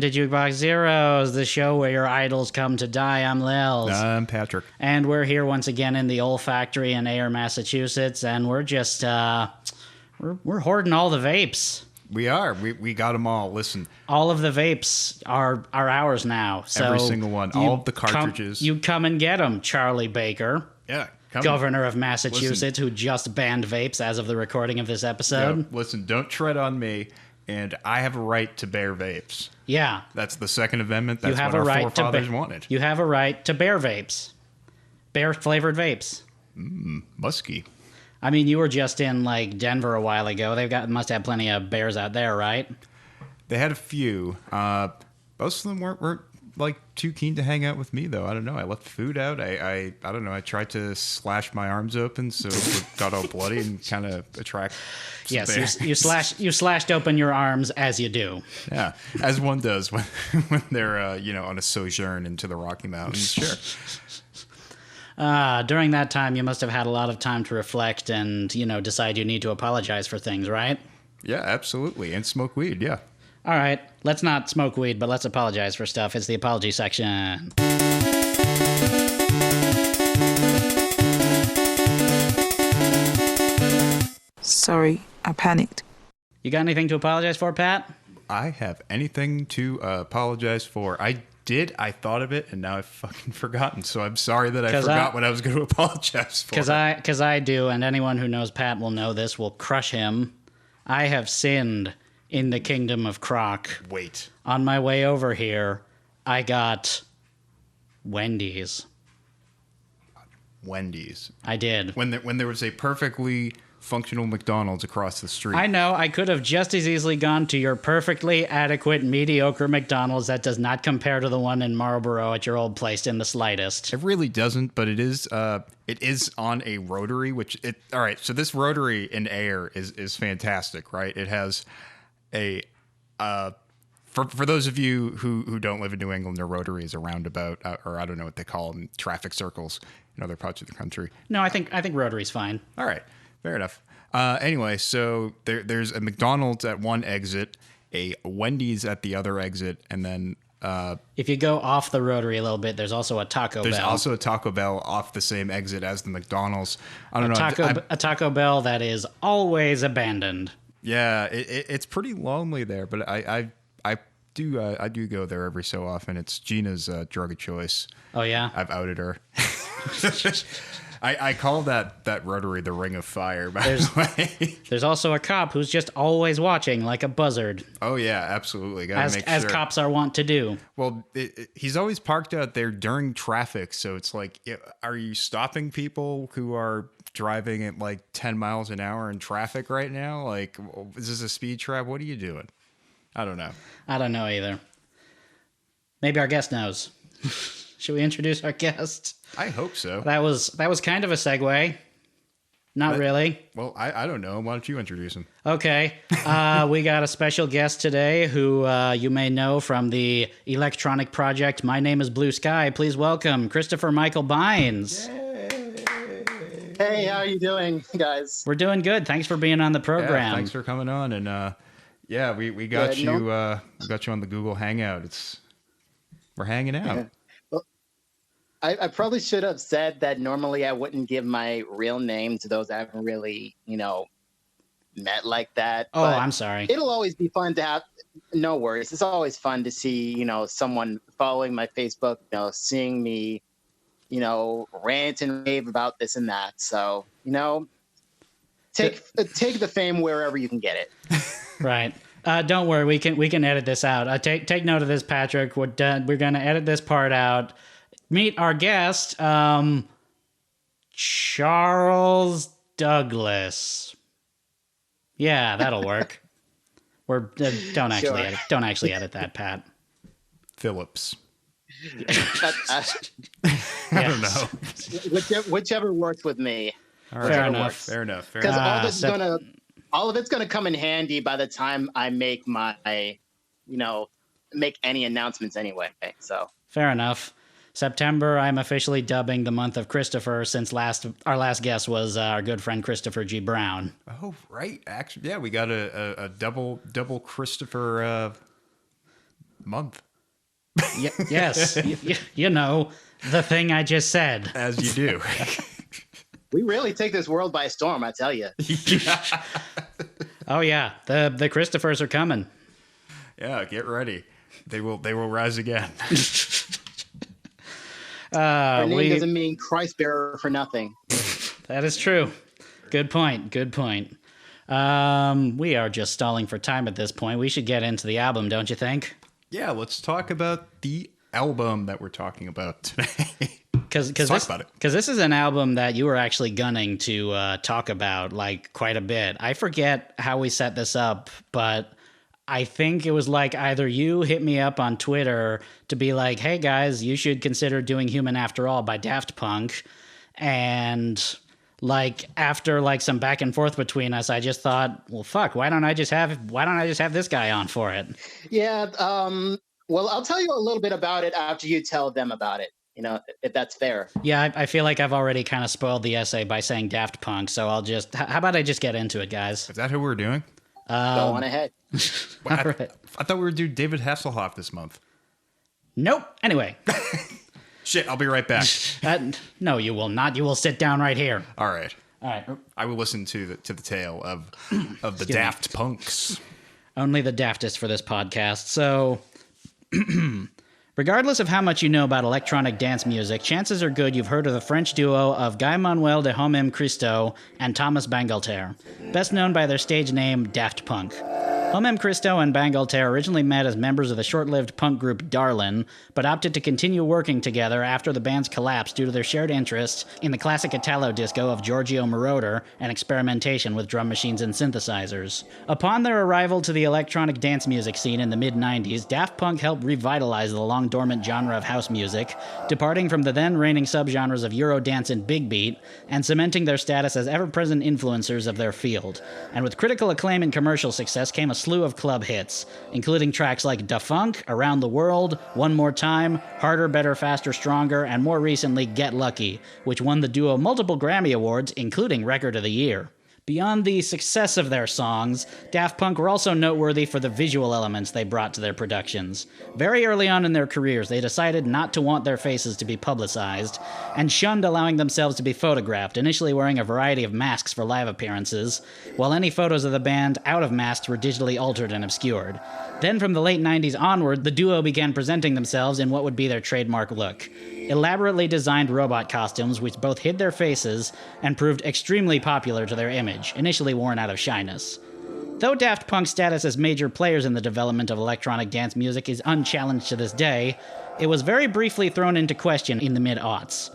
welcome to Jukebox Zeros, the show where your idols come to die. I'm Lilz. I'm Patrick. And we're here once again in the olfactory in Ayer, Massachusetts, and we're just, we're hoarding all the vapes. We are. We got them all. Listen. All of the vapes are ours now. So every single one. All of the cartridges. You come and get them, Charlie Baker. Yeah. Governor of Massachusetts, who just banned vapes as of the recording of this episode. Yeah, listen, don't tread on me. And I have a right to bear vapes. Yeah. That's the Second Amendment. That's what our forefathers wanted. You have a right to bear vapes. Bear-flavored vapes. Musky. I mean, you were just in, like, Denver a while ago. Must have plenty of bears out there, right? They had a few. Most of them weren't like too keen to hang out with me, though. I don't know. I left food out. I don't know. I tried to slash my arms open so it got all bloody and kind of attract some bears. You slashed open your arms as you do. Yeah, as one does when they're on a sojourn into the Rocky Mountains. Sure. During that time, you must have had a lot of time to reflect and decide you need to apologize for things, right? Yeah, absolutely, and smoke weed. Yeah. All right, let's not smoke weed, but let's apologize for stuff. It's the apology section. Sorry, I panicked. You got anything to apologize for, Pat? I have anything to apologize for. I thought of it, and now I've fucking forgotten. So I'm sorry that I forgot what I was going to apologize for. Because I do, and anyone who knows Pat will know this, will crush him. I have sinned in the kingdom of Croc. Wait. On my way over here, I got Wendy's. Wendy's. I did. When there was a perfectly functional McDonald's across the street. I know. I could have just as easily gone to your perfectly adequate, mediocre McDonald's that does not compare to the one in Marlboro at your old place in the slightest. It really doesn't, but it is on a rotary, all right, so this rotary in Ayer is fantastic, right? It has a for those of you who don't live in New England, a rotary is a roundabout, or I don't know what they call them, traffic circles in other parts of the country. No, I think rotary's fine. All right, fair enough. Anyway, so there's a McDonald's at one exit, a Wendy's at the other exit, and then if you go off the rotary a little bit, there's also a Taco Bell. There's also a Taco Bell off the same exit as the McDonald's. I don't know. A Taco Bell that is always abandoned. Yeah, it's pretty lonely there, but I do go there every so often. It's Gina's drug of choice. Oh yeah, I've outed her. I call that rotary the Ring of Fire. By the way, there's also a cop who's just always watching like a buzzard. Oh yeah, absolutely. Gotta make sure. As cops are wont to do. Well, he's always parked out there during traffic, so it's like, are you stopping people who are driving at like 10 miles an hour in traffic right now? Like, is this a speed trap? What are you doing? I don't know. I don't know either. Maybe our guest knows. Should we introduce our guest? I hope so. That was kind of a segue. Not really. Well, I don't know. Why don't you introduce him? Okay. We got a special guest today who you may know from the electronic project My Name is Blue Sky. Please welcome Christopher Michael Bynes. Yay. Hey, how are you doing, guys? We're doing good. Thanks for being on the program. Yeah, thanks for coming on. And yeah, we got you. We got you on the Google Hangout. We're hanging out. Yeah. Well, I probably should have said that normally I wouldn't give my real name to those I haven't really, met like that. Oh, I'm sorry. It'll always be fun to have. No worries. It's always fun to see, someone following my Facebook, seeing me, rant and rave about this and that. So, take the fame wherever you can get it. Right. Don't worry. We can edit this out. Take note of this, Patrick. We're going to edit this part out. Meet our guest, Charles Douglas. Yeah, that'll work. Don't actually edit that, Pat. Phillips. I don't know. Whichever works with me. All right. Fair enough. Because all of it's gonna come in handy by the time I make make any announcements anyway. So fair enough. September, I'm officially dubbing the month of Christopher, since our last guest was our good friend Christopher G. Brown. Oh, right. Actually, yeah, we got a double Christopher month. Yes, you know, the thing I just said. As you do. We really take this world by storm, I tell you. Yeah. Oh yeah, the Christophers are coming. Yeah, get ready. They will rise again. Her name doesn't mean Christ bearer for nothing. That is true. Good point. We are just stalling for time at this point. We should get into the album, don't you think? Yeah, let's talk about the album that we're talking about today. Because this is an album that you were actually gunning to talk about like quite a bit. I forget how we set this up, but I think it was like either you hit me up on Twitter to be like, hey guys, you should consider doing Human After All by Daft Punk. And like after like some back and forth between us, I just thought, well, fuck, why don't I just have this guy on for it? Yeah. Well, I'll tell you a little bit about it after you tell them about it. You know, if that's fair. Yeah, I feel like I've already kind of spoiled the essay by saying Daft Punk, so how about I just get into it, guys? Is that who we're doing? Go on ahead. Well, Right. I thought we were doing David Hasselhoff this month. Nope. Anyway. Shit, I'll be right back. No, you will not. You will sit down right here. All right. All I will listen to the tale of the me. Daft Punks. Only the daftest for this podcast. So, regardless of how much you know about electronic dance music, chances are good you've heard of the French duo of Guy Manuel de Homem Christo and Thomas Bangalter, best known by their stage name Daft Punk. Homem Christo and Bangalter originally met as members of the short-lived punk group Darlin, but opted to continue working together after the band's collapse due to their shared interest in the classic Italo disco of Giorgio Moroder and experimentation with drum machines and synthesizers. Upon their arrival to the electronic dance music scene in the mid-90s, Daft Punk helped revitalize the long-dormant genre of house music, departing from the then-reigning subgenres of Eurodance and Big Beat, and cementing their status as ever-present influencers of their field. And with critical acclaim and commercial success came a slew of club hits, including tracks like Da Funk, Around the World, One More Time, Harder, Better, Faster, Stronger, and more recently Get Lucky, which won the duo multiple Grammy Awards, including Record of the Year. Beyond the success of their songs, Daft Punk were also noteworthy for the visual elements they brought to their productions. Very early on in their careers, they decided not to want their faces to be publicized, and shunned allowing themselves to be photographed, initially wearing a variety of masks for live appearances, while any photos of the band out of masks were digitally altered and obscured. Then from the late 90s onward, the duo began presenting themselves in what would be their trademark look. Elaborately designed robot costumes which both hid their faces and proved extremely popular to their image, initially worn out of shyness. Though Daft Punk's status as major players in the development of electronic dance music is unchallenged to this day, it was very briefly thrown into question in the mid-aughts.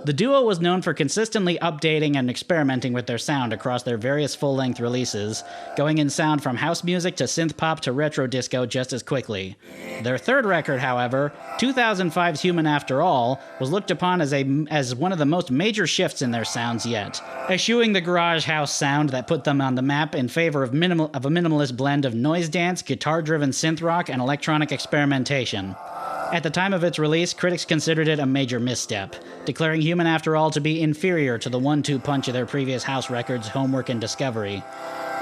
The duo was known for consistently updating and experimenting with their sound across their various full-length releases, going in sound from house music to synth-pop to retro disco just as quickly. Their third record, however, 2005's Human After All, was looked upon as one of the most major shifts in their sounds yet, eschewing the garage house sound that put them on the map in favor of a minimalist blend of noise dance, guitar-driven synth rock, and electronic experimentation. At the time of its release, critics considered it a major misstep, declaring Human After All to be inferior to the 1-2 punch of their previous house records, Homework and Discovery.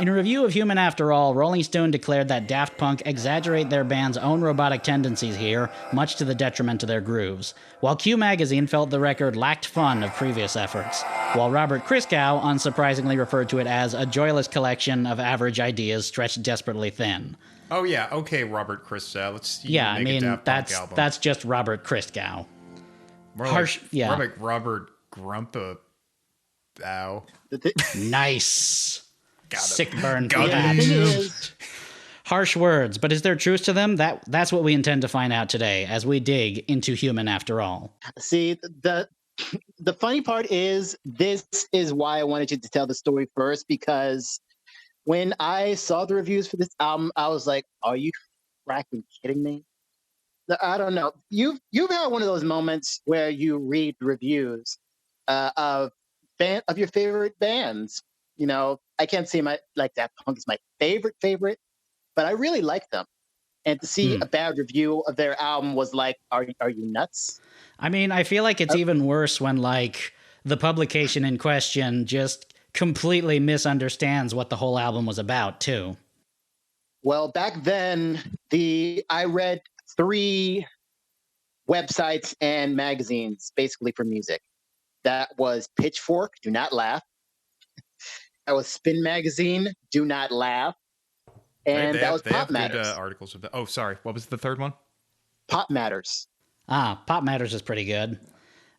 In a review of Human After All, Rolling Stone declared that Daft Punk exaggerate their band's own robotic tendencies here, much to the detriment of their grooves, while Q Magazine felt the record lacked fun of previous efforts, while Robert Christgau unsurprisingly referred to it as a joyless collection of average ideas stretched desperately thin. Oh yeah, okay, Robert Christgau. Let's Yeah, I make a mean, Daft Punk album. that's just Robert Christgau. More harsh- like, yeah. more like Robert Grumpa. Ow. Nice. Got him. Sick burn. Got for him. that. Thing is, Harsh words, but is there truth to them? That's what we intend to find out today as we dig into Human After All. see, the funny part is this is why I wanted you to tell the story first, because when I saw the reviews for this album, I was like, "Are you fracking kidding me?" I don't know. You've had one of those moments where you read reviews of your favorite bands. You know, I can't say Daft Punk is my favorite, but I really like them. And to see a bad review of their album was like, "Are you nuts?" I mean, I feel like it's even worse when like the publication in question just completely misunderstands what the whole album was about too. Well, back then, I read three websites and magazines basically for music. That was Pitchfork, do not laugh. That was Spin Magazine, do not laugh. And that was Pop Matters. Good articles about. Oh, sorry. What was the third one? Pop Matters. Pop Matters is pretty good.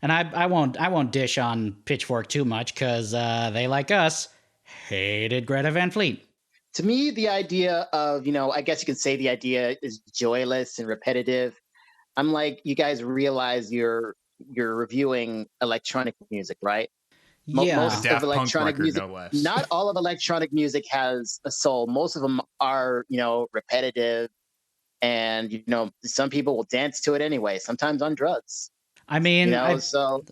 And I won't dish on Pitchfork too much because they, like us, hated Greta Van Fleet. To me, the idea of, I guess you could say the idea is joyless and repetitive. I'm like, you guys realize you're reviewing electronic music, right? Yeah. Most Daft of electronic Punk record, music, no less. not all of electronic music has a soul. Most of them are, repetitive, and some people will dance to it anyway. Sometimes on drugs. I mean, so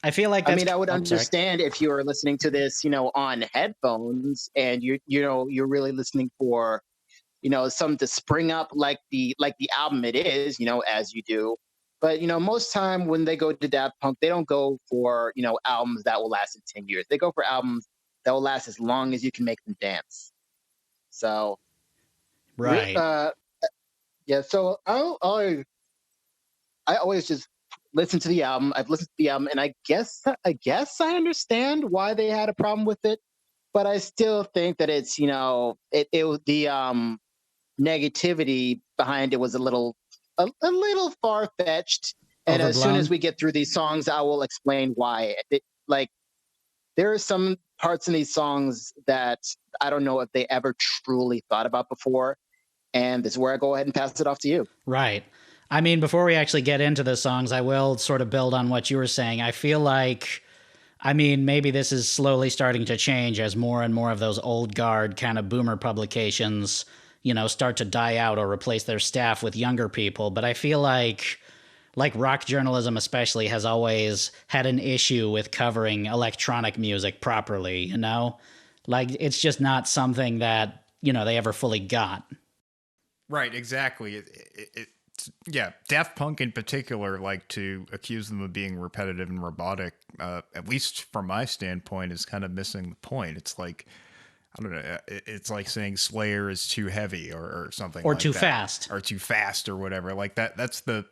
I feel like that's, I would understand if you were listening to this, on headphones, and you're really listening for, something to spring up like the album it is, as you do. But most time when they go to Daft Punk, they don't go for albums that will last in 10 years. They go for albums that will last as long as you can make them dance. So, right. Yeah. So I always just listen to the album. I've listened to the album, and I guess I understand why they had a problem with it, but I still think that it's the negativity behind it was a little far fetched. And as soon as we get through these songs, I will explain why. There are some parts in these songs that I don't know if they ever truly thought about before, and this is where I go ahead and pass it off to you. Right. I mean, before we actually get into the songs, I will sort of build on what you were saying. I feel like, maybe this is slowly starting to change as more and more of those old guard kind of boomer publications, start to die out or replace their staff with younger people. But I feel like rock journalism especially has always had an issue with covering electronic music properly, Like, it's just not something that, they ever fully got. Right, exactly. Yeah, Daft Punk in particular, like to accuse them of being repetitive and robotic, at least from my standpoint, is kind of missing the point. It's like, I don't know, it's like saying Slayer is too heavy or something, or like too that. fast, or too fast or whatever. Like that's the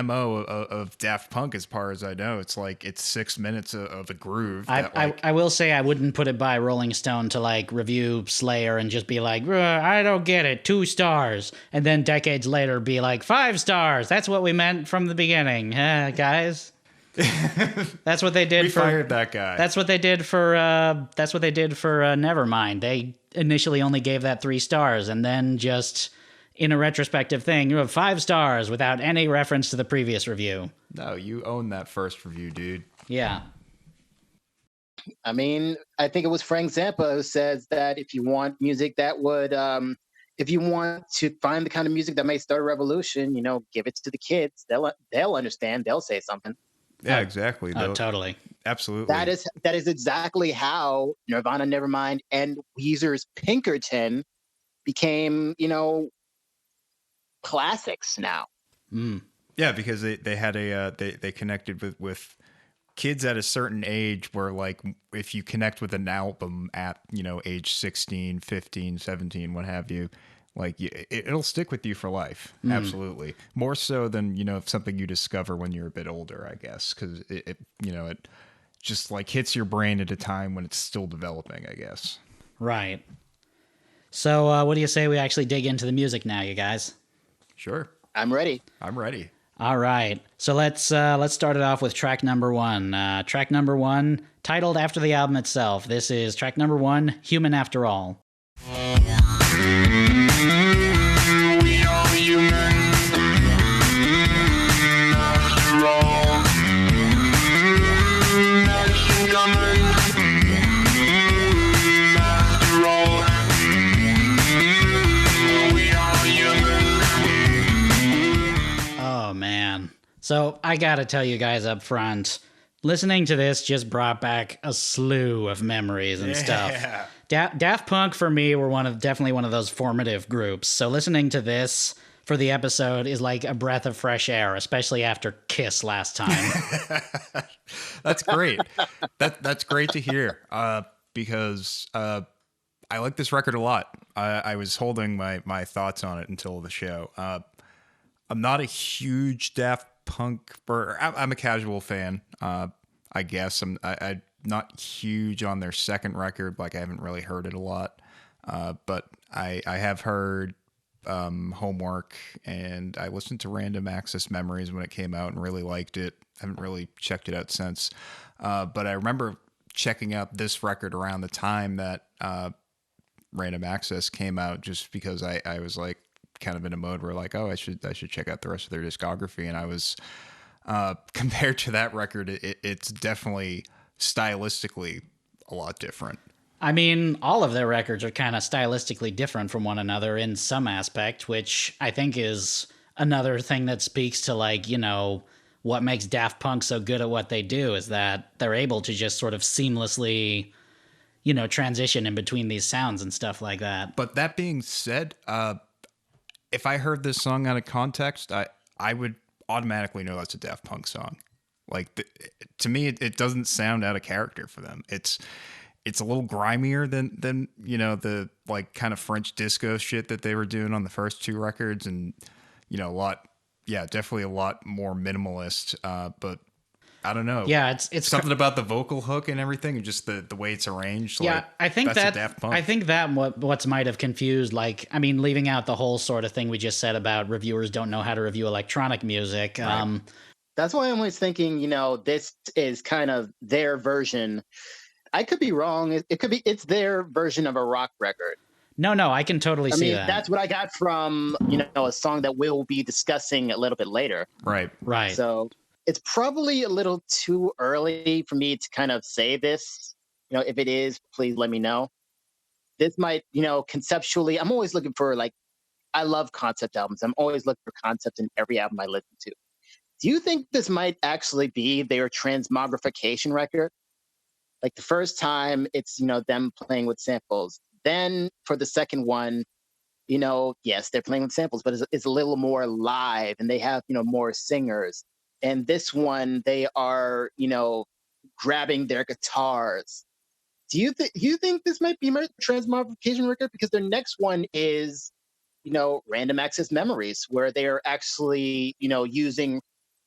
MO of Daft Punk, as far as I know. It's like it's 6 minutes of a groove. I will say I wouldn't put it by Rolling Stone to review Slayer and just be like, I don't get it, 2 stars, and then decades later be like 5 stars. That's what we meant from the beginning, guys. That's what they did. We fired that guy. That's what they did for. Nevermind. They initially only gave that 3 stars, and then just in a retrospective thing, you have 5 stars without any reference to the previous review. No, you own that first review, dude. Yeah. I think it was Frank Zappa who says that if you want music that would, if you want to find the kind of music that may start a revolution, give it to the kids. They'll understand. They'll say something. Yeah, exactly. Oh, totally. Absolutely. That is exactly how Nirvana, Nevermind, and Weezer's Pinkerton became, classics now. Mm. Yeah, because they had they connected with kids at a certain age where, like, if you connect with an album at, age 16, 15, 17, what have you, like, it'll stick with you for life. Absolutely. More so than, something you discover when you're a bit older, I guess, because it just like hits your brain at a time when it's still developing, I guess. Right. So what do you say we actually dig into the music now, you guys? Sure. I'm ready. All right. So let's start it off with track number 1. Track number 1, titled after the album itself. This is track number 1, Human After All. We are human after all. Nothing common after all. We are human. Oh, man. So I gotta tell you guys up front, listening to this just brought back a slew of memories and stuff. Daft Punk for me were definitely one of those formative groups. So listening to this for the episode is like a breath of fresh air, especially after Kiss last time. That's great. That's great to hear. Because I like this record a lot. I was holding my thoughts on it until the show. I'm not a huge Daft Punk, I'm a casual fan. I guess I'm not huge on their second record. Like I haven't really heard it a lot, but I have heard Homework, and I listened to Random Access Memories when it came out and really liked it. Haven't really checked it out since, but I remember checking out this record around the time that Random Access came out, just because I was like kind of in a mode where like, oh, I should check out the rest of their discography, and I was compared to that record, it's definitely stylistically a lot different. I mean, all of their records are kind of stylistically different from one another in some aspect, which I think is another thing that speaks to, like, you know, what makes Daft Punk so good at what they do is that they're able to just sort of seamlessly, you know, transition in between these sounds and stuff like that. But that being said, if I heard this song out of context, I would automatically know that's a Daft Punk song. Like, to me, it doesn't sound out of character for them. It's a little grimier than you know, the like kind of French disco shit that they were doing on the first two records, and you know, definitely a lot more minimalist. But I don't know. Yeah, it's something about the vocal hook and everything, and just the way it's arranged. Yeah, like, I think that's that a Daft Punk. I think that what might have confused, like, I mean, leaving out the whole sort of thing we just said about reviewers don't know how to review electronic music. Right. That's why I'm always thinking, you know, this is kind of their version. I could be wrong. It could be, it's their version of a rock record. No, I can totally see that. That's what I got from, you know, a song that we'll be discussing a little bit later. Right. So it's probably a little too early for me to kind of say this. You know, if it is, please let me know. This might, you know, conceptually, I'm always looking for, like, I love concept albums. I'm always looking for concept in every album I listen to. Do you think this might actually be their transmogrification record? Like, the first time it's, you know, them playing with samples. Then for the second one, you know, yes, they're playing with samples, but it's a little more live, and they have, you know, more singers. And this one, they are, you know, grabbing their guitars. Do you think this might be my transmogrification record? Because their next one is, you know, Random Access Memories, where they are actually, you know,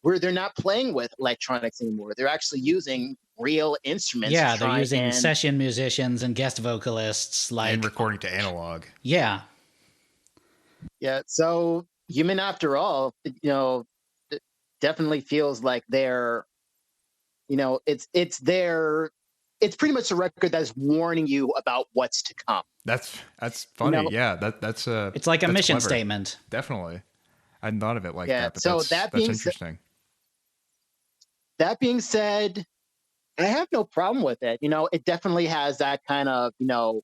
where they're not playing with electronics anymore. They're actually using real instruments. Yeah, they're using session musicians and guest vocalists, like, and recording to analog. Yeah. Yeah. So Human After All, you know, it definitely feels like they're, you know, it's pretty much a record that's warning you about what's to come. That's funny. You know? Yeah, that's it's like a mission clever. Statement. Definitely. I hadn't thought of it like Yeah, that, but so that's interesting. That being said, I have no problem with it. You know, it definitely has that kind of, you know,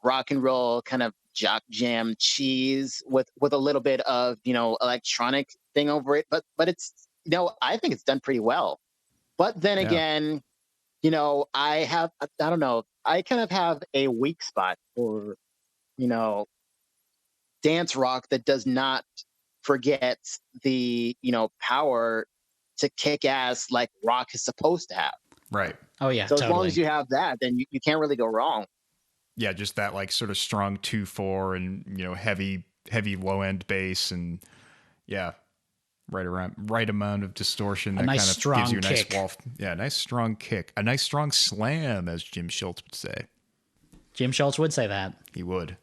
rock and roll kind of jock jam cheese with a little bit of, you know, electronic thing over it. But it's, you know, I think it's done pretty well. But then again, you know, I don't know, I kind of have a weak spot for, you know, dance rock that does not forget the, you know, power to kick ass like rock is supposed to have. Right. Oh yeah. So totally. as long as you have that, then you can't really go wrong. Yeah, just that like sort of strong 2/4 and, you know, heavy low end bass, and yeah, right amount of distortion that nice kind of gives you a nice kick. wall. Yeah, nice strong kick, a nice strong slam, as Jim Schultz would say. Jim Schultz would say that. He would.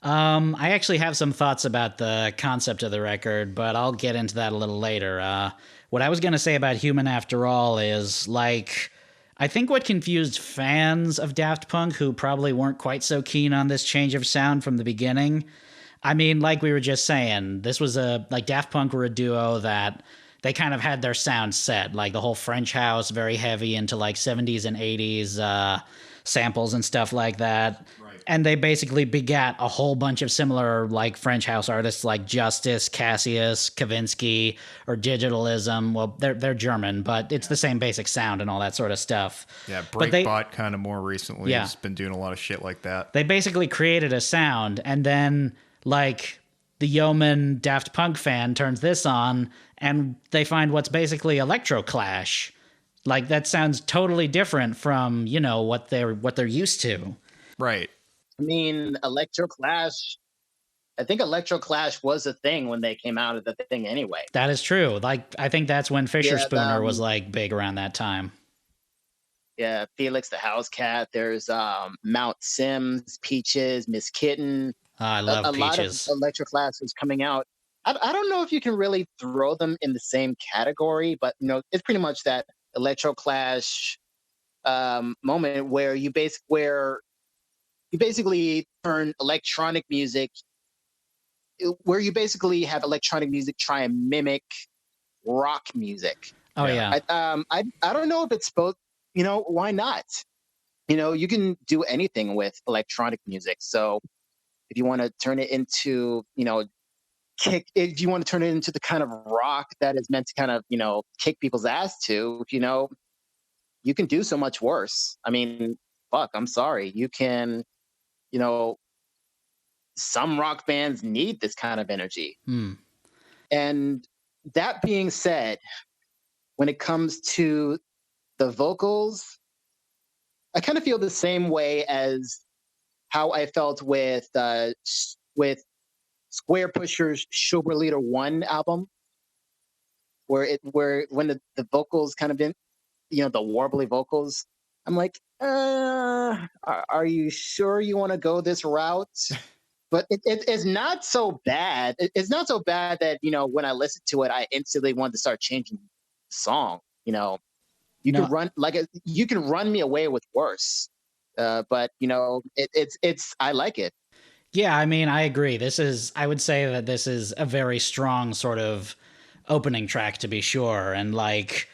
I actually have some thoughts about the concept of the record, but I'll get into that a little later. What I was going to say about Human After All is, like, I think what confused fans of Daft Punk, who probably weren't quite so keen on this change of sound from the beginning, I mean, like we were just saying, this was like Daft Punk were a duo that they kind of had their sound set, like the whole French house, very heavy into like 70s and 80s samples and stuff like that. And they basically begat a whole bunch of similar, like, French house artists like Justice, Cassius, Kavinsky, or Digitalism. Well, they're German, but it's the same basic sound and all that sort of stuff. Yeah, Breakbot kind of more recently has been doing a lot of shit like that. They basically created a sound, and then, like, the yeoman Daft Punk fan turns this on, and they find what's basically electro-clash. Like, that sounds totally different from, you know, what they're used to. Right. I mean, electro-clash, I think Electro Clash was a thing when they came out of the thing anyway. That is true. Like, I think that's when Fisher Yeah, Spooner was like big around that time. Yeah, Felix the House Cat. There's Mount Sims, Peaches, Miss Kitten. Oh, I love a lot of Peaches. Electro Clash was coming out. I don't know if you can really throw them in the same category, but you know, it's pretty much that Electro Clash moment where you basically turn electronic music, where you basically have electronic music try and mimic rock music. Oh yeah. I don't know if it's supposed. You know, why not? You know, you can do anything with electronic music. So if you want to turn it into, you know, if you want to turn it into the kind of rock that is meant to kind of, you know, kick people's ass to, you know, you can do so much worse. I mean, fuck, I'm sorry. You can, you know, some rock bands need this kind of energy. And that being said, when it comes to the vocals, I kind of feel the same way as how I felt with Square Pusher's Sober Leader 1 album, where when the vocals kind of been, you know, the warbly vocals, I'm like, are you sure you want to go this route? But it's not so bad. It's not so bad that, you know, when I listened to it, I instantly wanted to start changing the song. You know, you can run me away with worse. But you know, it's I like it. Yeah, I mean, I agree. I would say that this is a very strong sort of opening track, to be sure. And like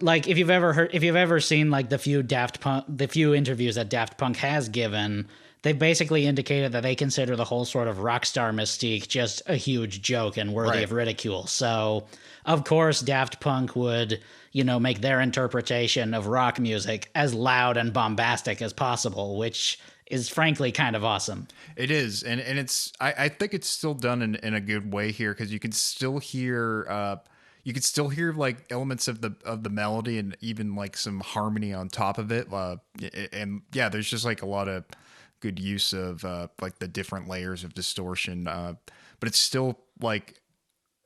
if you've ever seen like the few interviews that Daft Punk has given, they've basically indicated that they consider the whole sort of rock star mystique just a huge joke and worthy of ridicule. So, of course, Daft Punk would, you know, make their interpretation of rock music as loud and bombastic as possible, which is frankly kind of awesome. It is, and it's I think it's still done in a good way here, because you can still hear like elements of the melody and even like some harmony on top of it. And yeah, there's just like a lot of good use of like the different layers of distortion, but it's still like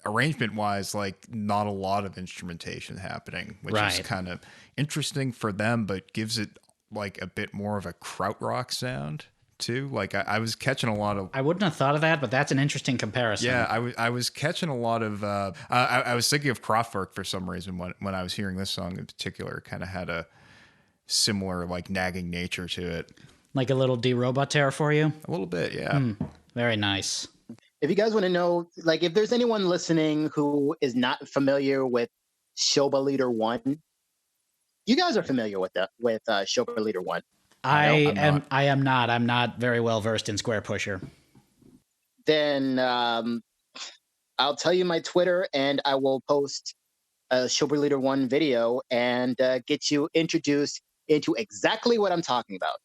arrangement wise, like not a lot of instrumentation happening, which is kind of interesting for them, but gives it like a bit more of a krautrock sound too. Like I was catching a lot of. I wouldn't have thought of that, but that's an interesting comparison. Yeah, I was catching a lot of. I was thinking of Kraftwerk for some reason when I was hearing this song in particular. It kind of had a similar like nagging nature to it. Like a little de-roboter for you? A little bit, yeah. Very nice. If you guys want to know, like, if there's anyone listening who is not familiar with Sober Leader 1, you guys are familiar with Sober Leader 1. I am not. I'm not very well versed in Square Pusher. Then I'll tell you my Twitter, and I will post a Sober Leader 1 video and get you introduced into exactly what I'm talking about.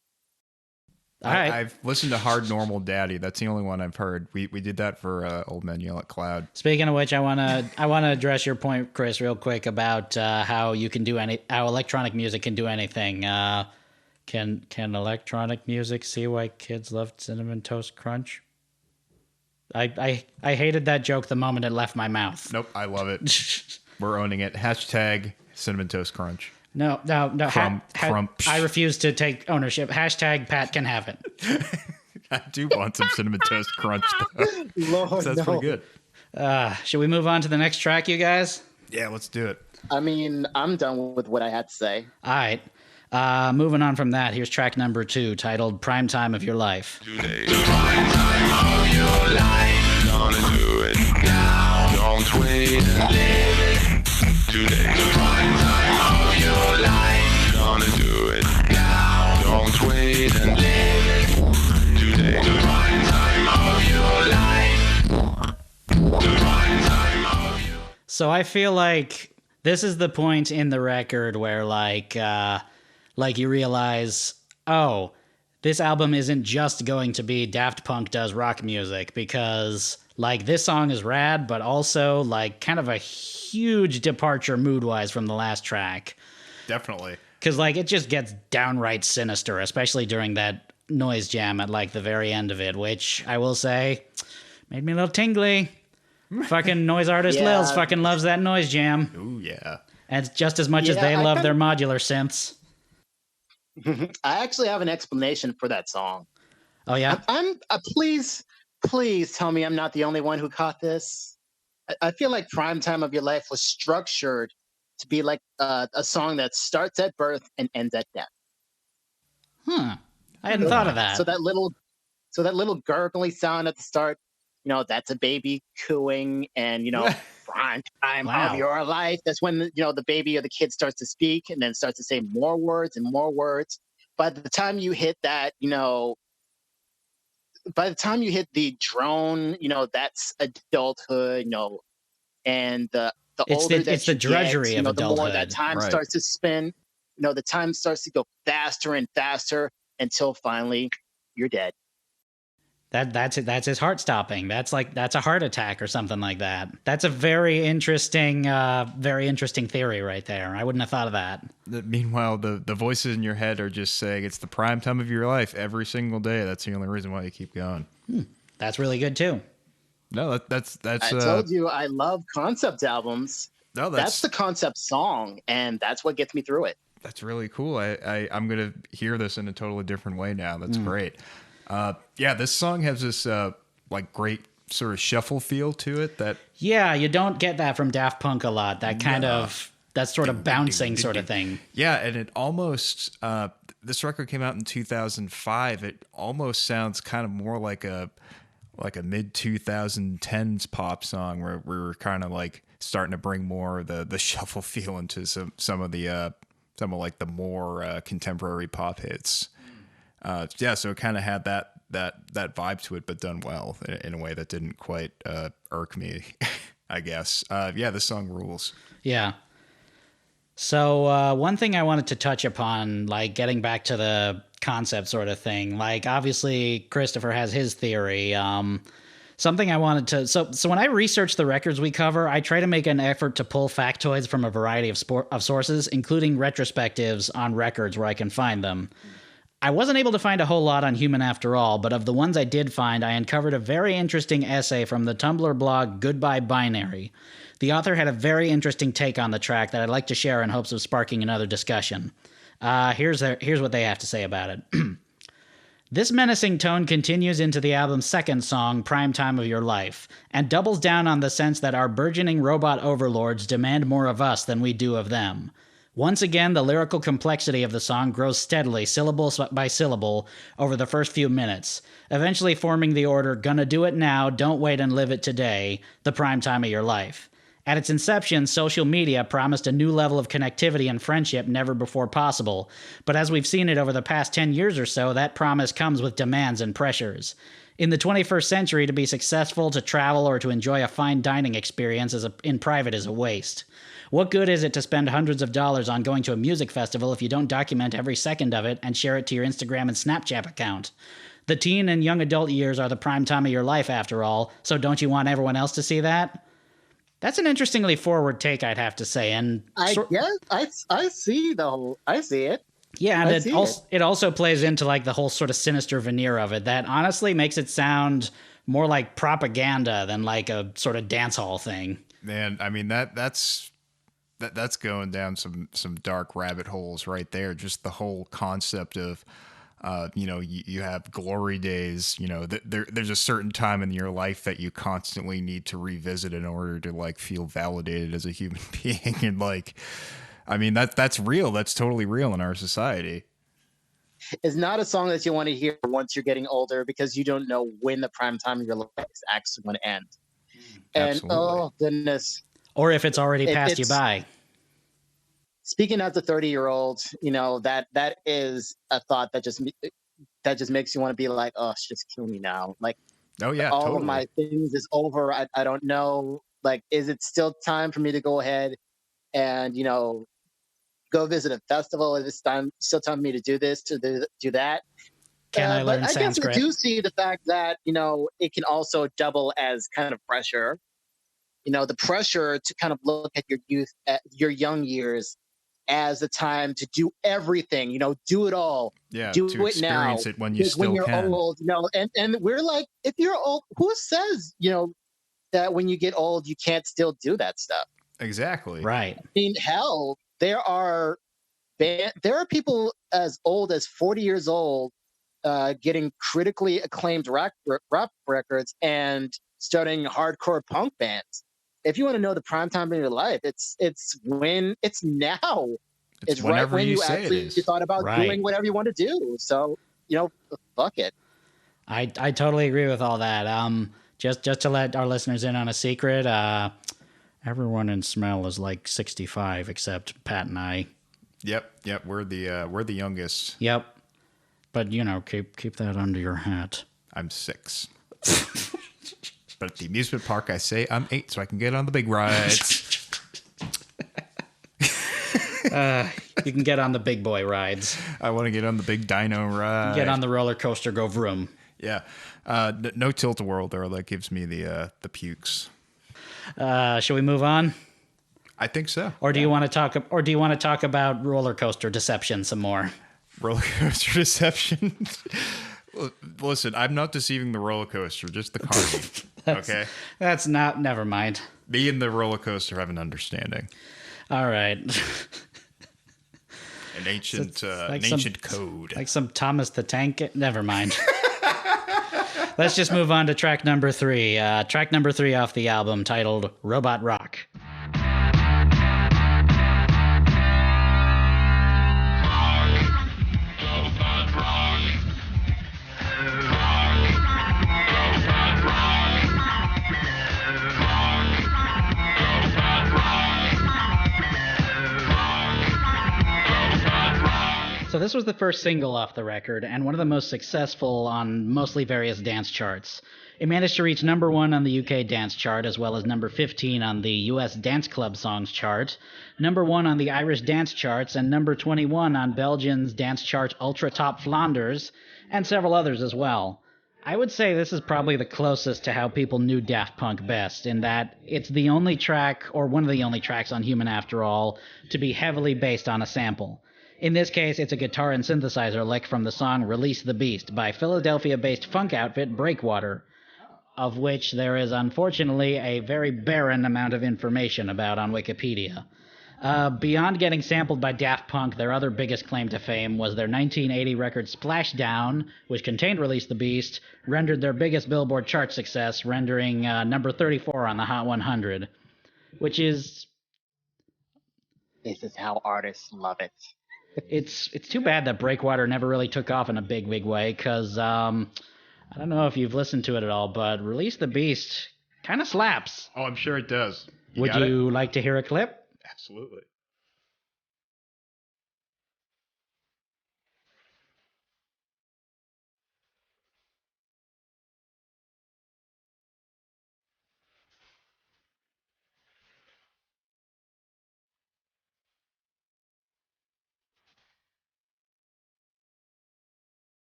All right. I've listened to Hard Normal Daddy. That's the only one I've heard. We did that for Old Men Yell at Cloud. Speaking of which, I wanna address your point, Chris, real quick about how electronic music can do anything. Can electronic music see why kids love Cinnamon Toast Crunch? I hated that joke the moment it left my mouth. Nope, I love it. We're owning it. Hashtag Cinnamon Toast Crunch. No. I refuse to take ownership. Hashtag Pat can have it. I do want some Cinnamon Toast Crunch, though. Lord, That's pretty good. Should we move on to the next track, you guys? Yeah, let's do it. I mean, I'm done with what I had to say. All right. Moving on from that, here's track number 2, titled Prime Time of Your Life. Today, the prime time of your life. Gonna do it now. Don't wait and live. Today, the prime time of your life. Gonna do it now. Don't wait and live. Today, the prime time of your life. The prime time of your. So I feel like this is the point in the record where like you realize, oh, this album isn't just going to be Daft Punk does rock music, because like this song is rad, but also like kind of a huge departure mood-wise from the last track. Definitely. Because like it just gets downright sinister, especially during that noise jam at like the very end of it, which I will say, Made me a little tingly. Fucking noise artist Yeah. Lilz fucking loves that noise jam. Ooh, yeah. And just as much as Yeah, they I love kinda- their modular synths. I actually have an explanation for that song. Oh, yeah? I'm please tell me I'm not the only one who caught this. I feel like Prime Time of Your Life was structured to be like a song that starts at birth and ends at death. I hadn't thought of that. So that little gurgly sound at the start, that's a baby cooing, and prime time Wow. of your life. That's when the baby or the kid starts to speak, and then starts to say more words and more words. By the time you hit that, by the time you hit the drone, that's adulthood, and the older that it's the you drudgery get, of the more adulthood. that time Right. starts to spin. The time starts to go faster and faster until finally you're dead. That's it. That's his heart stopping. That's a heart attack or something like that. That's a very interesting theory right there. I wouldn't have thought of that. Meanwhile, the voices in your head are just saying it's the prime time of your life every single day. That's the only reason why you keep going. That's really good too. No, that's. I told you I love concept albums. No, That's the concept song, and that's what gets me through it. That's really cool. I'm gonna hear this in a totally different way now. That's great. Yeah, this song has this like great sort of shuffle feel to it. That Yeah, you don't get that from Daft Punk a lot. That kind of that sort of bouncing sort of thing. yeah, and it almost this record came out in 2005. It almost sounds kind of more like a mid 2010s pop song where we're kind of like starting to bring more of the shuffle feel into some of like the more contemporary pop hits. Yeah, so it kind of had that vibe to it, but done well in a way that didn't quite irk me, I guess. Yeah, this song rules. Yeah. So one thing I wanted to touch upon, like getting back to the concept sort of thing, like obviously Christopher has his theory. Something I wanted to so when I research the records we cover, I try to make an effort to pull factoids from a variety of sources, including retrospectives on records where I can find them. I wasn't able to find a whole lot on Human After All, but of the ones I did find, I uncovered a very interesting essay from the Tumblr blog Goodbye Binary. The author had a very interesting take on the track that I'd like to share in hopes of sparking another discussion. Here's what they have to say about it. This menacing tone continues into the album's second song, Prime Time of Your Life, and doubles down on the sense that our burgeoning robot overlords demand more of us than we do of them. Once again, the lyrical complexity of the song grows steadily, syllable by syllable, over the first few minutes, eventually forming the order, gonna do it now, don't wait and live it today, the prime time of your life. At its inception, social media promised a new level of connectivity and friendship never before possible, but as we've seen it over the past 10 years or so, that promise comes with demands and pressures. In the 21st century, to be successful, to travel, or to enjoy a fine dining experience in private is a waste. What good is it to spend hundreds of dollars on going to a music festival if you don't document every second of it and share it to your Instagram and Snapchat account? The teen and young adult years are the prime time of your life, after all, so don't you want everyone else to see that? That's an interestingly forward take, I'd have to say. And I see it. yeah, and it also plays into like the whole sort of sinister veneer of it that honestly makes it sound more like propaganda than like a sort of dance hall thing. Man, I mean that's going down some dark rabbit holes right there. Just the whole concept of, you have glory days. There's a certain time in your life that you constantly need to revisit in order to like feel validated as a human being. And like, I mean that's real. That's totally real in our society. It's not a song that you want to hear once you're getting older because you don't know when the prime time of your life is actually going to end. And Absolutely. oh goodness. Or if it's already passed you by. Speaking as a 30-year-old, that is a thought that just makes you want to be like, oh, just kill me now. Like, Oh yeah, all totally. of my things is over. I don't know. Like, is it still time for me to go ahead and go visit a festival? Is it still time for me to do this, to do that? Can I learn but I guess I Sanskrit? do see the fact that it can also double as kind of pressure. The pressure to kind of look at your youth, at your young years, as the time to do everything, do it all. Yeah, Do to it now. experience it when you Because still when you're can. old, and we're like, if you're old, who says, that when you get old, you can't still do that stuff? Exactly. Right. I mean, hell, there are people as old as 40 years old getting critically acclaimed rap records and starting hardcore punk bands. If you want to know the prime time of your life, it's now. It's right whenever when you you say actually it is. thought about Right. doing whatever you want to do. So, fuck it. I totally agree with all that. Just to let our listeners in on a secret, everyone in Smell is like 65 except Pat and I. Yep. We're the youngest. Yep. But keep that under your hat. I'm 6. But at the amusement park, I say I'm 8, so I can get on the big rides. You can get on the big boy rides. I want to get on the big dino ride. Get on the roller coaster, go vroom. Yeah. No tilt-a-whirl though. That gives me the pukes. Shall we move on? I think so. Or do you want to talk about roller coaster deception some more? Roller coaster deception. Listen, I'm not deceiving the roller coaster, just the carny. Okay? That's not, never mind. Me and the roller coaster have an understanding. All right. An ancient code. Like some Thomas the Tank. Never mind. Let's just move on to track number 3. Track number 3 off the album, titled Robot Rock. So this was the first single off the record, and one of the most successful on mostly various dance charts. It managed to reach number 1 on the UK dance chart, as well as number 15 on the US Dance Club Songs chart, number 1 on the Irish dance charts, and number 21 on Belgium's dance chart Ultra Top Flanders, and several others as well. I would say this is probably the closest to how people knew Daft Punk best, in that it's the only track, or one of the only tracks on Human After All, to be heavily based on a sample. In this case, it's a guitar and synthesizer lick from the song Release the Beast by Philadelphia-based funk outfit Breakwater, of which there is unfortunately a very barren amount of information about on Wikipedia. Beyond getting sampled by Daft Punk, their other biggest claim to fame was their 1980 record Splashdown, which contained Release the Beast, rendered their biggest Billboard chart success, rendering number 34 on the Hot 100, which is... This is how artists love it. It's too bad that Breakwater never really took off in a big way, because I don't know if you've listened to it at all, but Release the Beast kind of slaps. Oh, I'm sure it does. Would you like to hear a clip? Absolutely.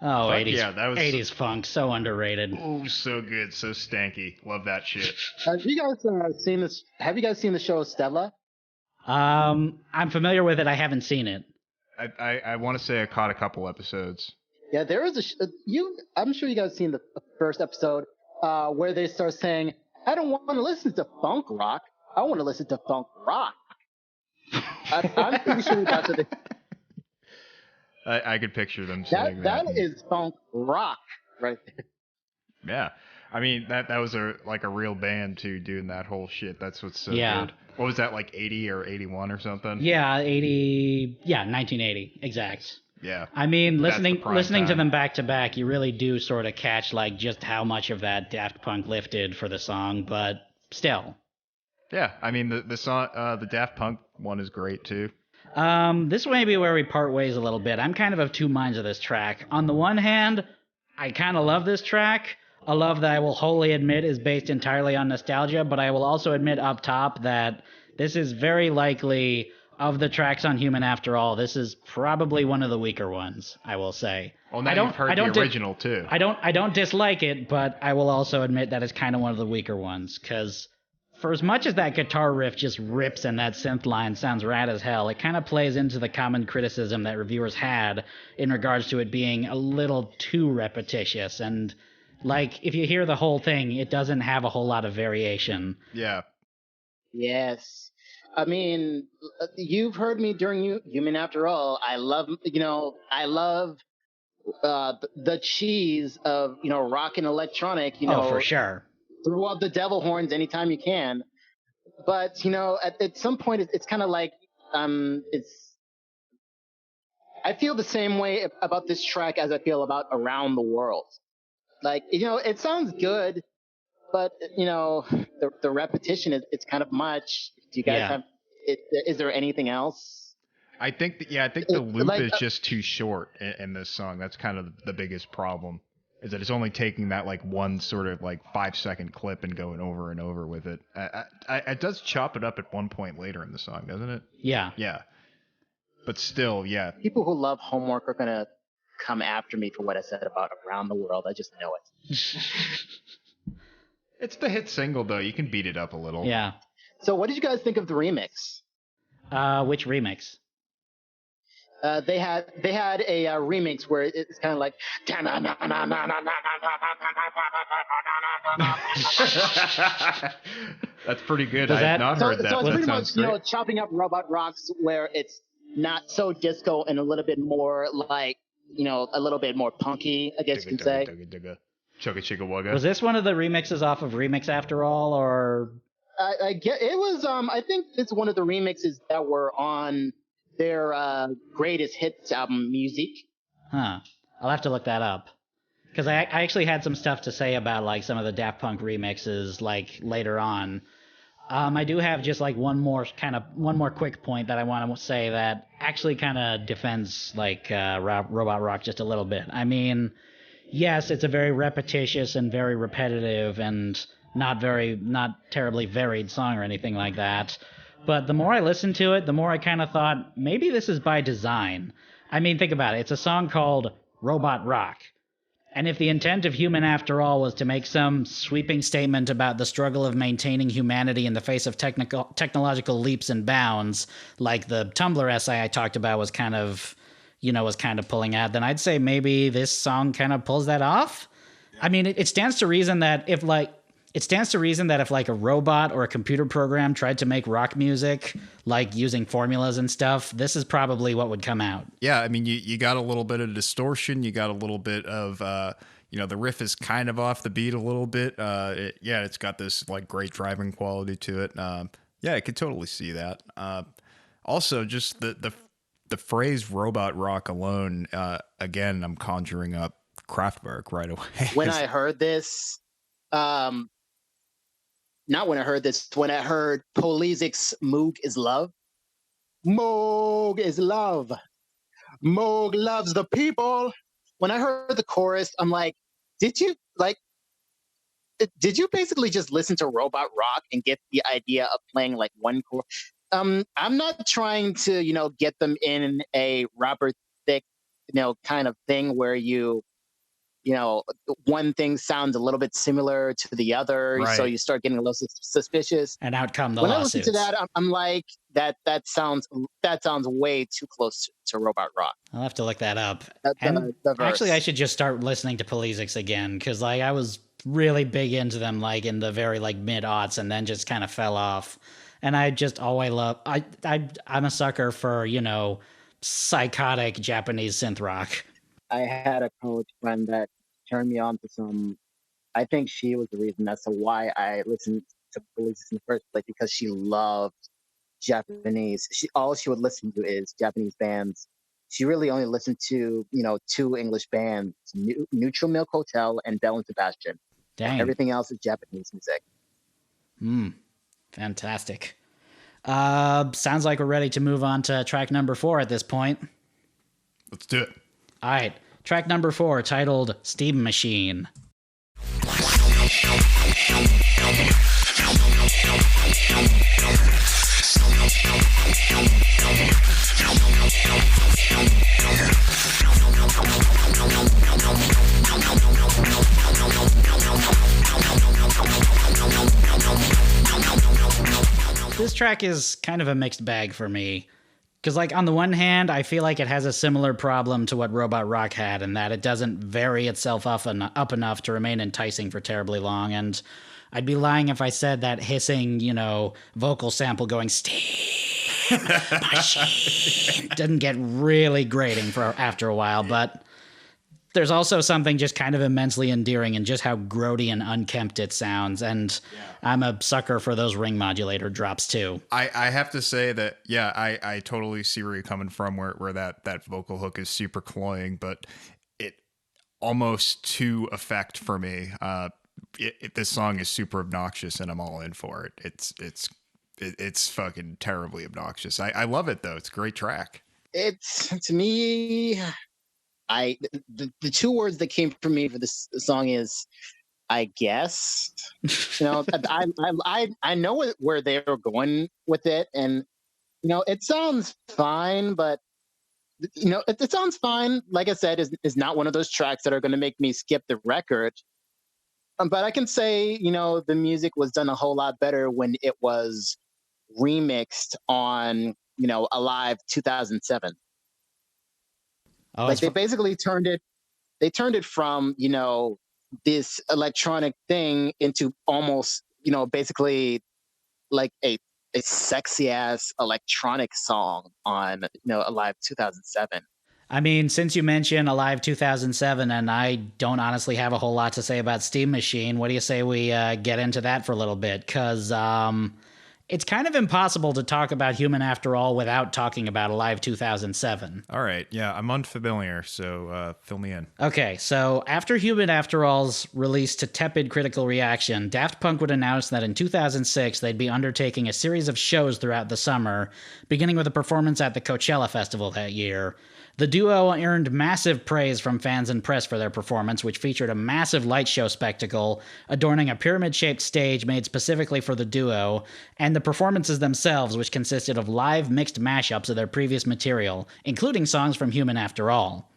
Oh, Fuck 80s, yeah, that was 80s funk, so underrated. Oh, so good, so stanky. Love that shit. Have you guys seen this? Have you guys seen the show Stella? I'm familiar with it. I haven't seen it. I want to say I caught a couple episodes. Yeah, there was I'm sure you guys seen the first episode where they start saying, "I don't want to listen to funk rock. I want to listen to funk rock." I'm pretty sure that's what they. I could picture them saying that. That is funk rock right there. Yeah, I mean that was a real band too, doing that whole shit. That's what's so good. What was that, like 80 or 81 or something? Yeah, 80. Yeah, 1980 exact. Yeah. I mean, listening time. to them back to back, you really do sort of catch like just how much of that Daft Punk lifted for the song, but still. Yeah, I mean the song, the Daft Punk one is great too. This may be where we part ways a little bit. I'm kind of two minds of this track. On the one hand, I kind of love this track. A love that I will wholly admit is based entirely on nostalgia, but I will also admit up top that this is very likely, of the tracks on Human After All, this is probably one of the weaker ones, I will say. Well, now you've heard the original too. I don't dislike it, but I will also admit that it's kind of one of the weaker ones, because for as much as that guitar riff just rips and that synth line sounds rad as hell, it kind of plays into the common criticism that reviewers had in regards to it being a little too repetitious. And, like, if you hear the whole thing, it doesn't have a whole lot of variation. Yeah. Yes. I mean, you've heard me during Human After All. I love the cheese of, rock and electronic, Oh, for sure. Throw up the devil horns anytime you can. But, at some point, it's kind of like, I feel the same way about this track as I feel about Around the World. Like, it sounds good, but, the repetition, it's kind of much. Do you guys have, is there anything else? I think the loop is just too short in this song. That's kind of the biggest problem. Is that it's only taking that like one sort of like 5-second clip and going over and over with it. It does chop it up at one point later in the song, doesn't it? Yeah. Yeah. But still, yeah. People who love Homework are going to come after me for what I said about Around the World. I just know it. It's the hit single, though. You can beat it up a little. Yeah. So what did you guys think of the remix? Which remix? They had a remix where it's kind of like that's pretty good. I have not heard that. So it's pretty much great. chopping up Robot Rocks where it's not so disco and a little bit more like a little bit more punky, I guess you can say. Chugga chugga wugga. Was this one of the remixes off of Remix After All, or? I get it was. I think it's one of the remixes that were on their greatest hits album, Music. Huh. I'll have to look that up. Because I actually had some stuff to say about like some of the Daft Punk remixes like later on. I do have just like one more quick point that I want to say that actually kind of defends like Robot Rock just a little bit. I mean, yes, it's a very repetitious and very repetitive and not terribly varied song or anything like that. But the more I listened to it, the more I kind of thought, maybe this is by design. I mean, think about it. It's a song called Robot Rock. And if the intent of Human After All was to make some sweeping statement about the struggle of maintaining humanity in the face of technological leaps and bounds, like the Tumblr essay I talked about was kind of pulling at, then I'd say maybe this song kind of pulls that off. I mean, it stands to reason that if like a robot or a computer program tried to make rock music, like using formulas and stuff, this is probably what would come out. Yeah, I mean, you got a little bit of distortion. You got a little bit of, the riff is kind of off the beat a little bit. It's got this like great driving quality to it. I could totally see that. Also, just the phrase "robot rock" alone. Again, I'm conjuring up Kraftwerk right away. When I heard this, when I heard Polizik's Moog is Love. Moog is love. Moog loves the people. When I heard the chorus, I'm like, did you basically just listen to Robot Rock and get the idea of playing like one chord? I'm not trying to, get them in a Robert Thicke, kind of thing where one thing sounds a little bit similar to the other, right. So you start getting a little suspicious. And out come the when lawsuits. I listen to that, I'm like, that sounds way too close to Robot Rock. I'll have to look that up. The actually, I should just start listening to Polizik's again, because like I was really big into them like in the very like mid-aughts, and then just kind of fell off. And I just always love. I'm a sucker for psychotic Japanese synth rock. I had a college friend that turned me on to some. I think she was the reason as to why I listened to Police in the first place, because she loved Japanese. All she would listen to is Japanese bands. She really only listened to two English bands, Neutral Milk Hotel and Belle and Sebastian. Dang. Everything else is Japanese music. Fantastic. Sounds like we're ready to move on to track number 4 at this point. Let's do it. All right, track number 4, titled Steam Machine. track is kind of a mixed bag for me. Because, like, on the one hand, I feel like it has a similar problem to what Robot Rock had, in that it doesn't vary itself up enough to remain enticing for terribly long. And I'd be lying if I said that hissing, vocal sample going, steam, machine, didn't get really grating for after a while. But there's also something just kind of immensely endearing in just how grody and unkempt it sounds. And I'm a sucker for those ring modulator drops too. I have to say that, I totally see where you're coming from, where that vocal hook is super cloying, but it almost to effect for me. This song is super obnoxious and I'm all in for it. It's fucking terribly obnoxious. I love it though. It's a great track. It's, to me, the two words that came from me for this song is, I guess. I know where they were going with it, and it sounds fine, but it sounds fine. Like I said, is not one of those tracks that are going to make me skip the record. But I can say, the music was done a whole lot better when it was remixed on, Alive 2007. Oh, like they basically turned it from, this electronic thing into almost, basically like a sexy ass electronic song on, Alive 2007. I mean, since you mentioned Alive 2007, and I don't honestly have a whole lot to say about Steam Machine, what do you say we get into that for a little bit? Because it's kind of impossible to talk about Human After All without talking about Alive 2007. All right. Yeah, I'm unfamiliar, so fill me in. Okay, so after Human After All's release to tepid critical reaction, Daft Punk would announce that in 2006 they'd be undertaking a series of shows throughout the summer, beginning with a performance at the Coachella Festival that year. The duo earned massive praise from fans and press for their performance, which featured a massive light show spectacle adorning a pyramid-shaped stage made specifically for the duo, and the performances themselves, which consisted of live mixed mashups of their previous material, including songs from Human After All.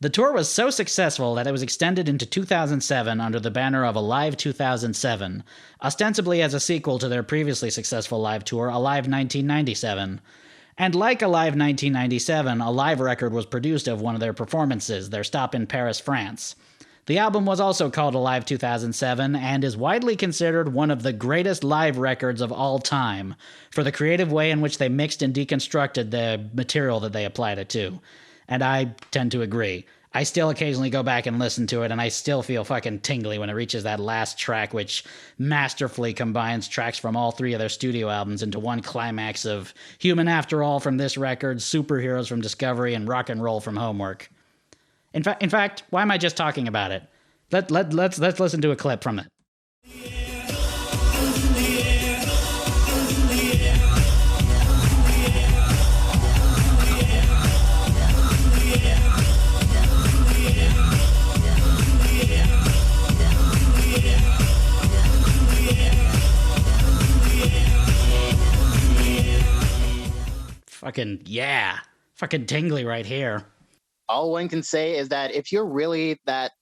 The tour was so successful that it was extended into 2007 under the banner of Alive 2007, ostensibly as a sequel to their previously successful live tour, Alive 1997. And like Alive 1997, a live record was produced of one of their performances, their stop in Paris, France. The album was also called Alive 2007 and is widely considered one of the greatest live records of all time for the creative way in which they mixed and deconstructed the material that they applied it to. And I tend to agree. I still occasionally go back and listen to it, and I still feel fucking tingly when it reaches that last track, which masterfully combines tracks from all three of their studio albums into one climax of Human After All from this record, Superheroes from Discovery, and Rock and Roll from Homework. In fact, why am I just talking about it? Let's listen to a clip from it. Fucking yeah. Fucking tingly right here. All one can say is that if you're really that,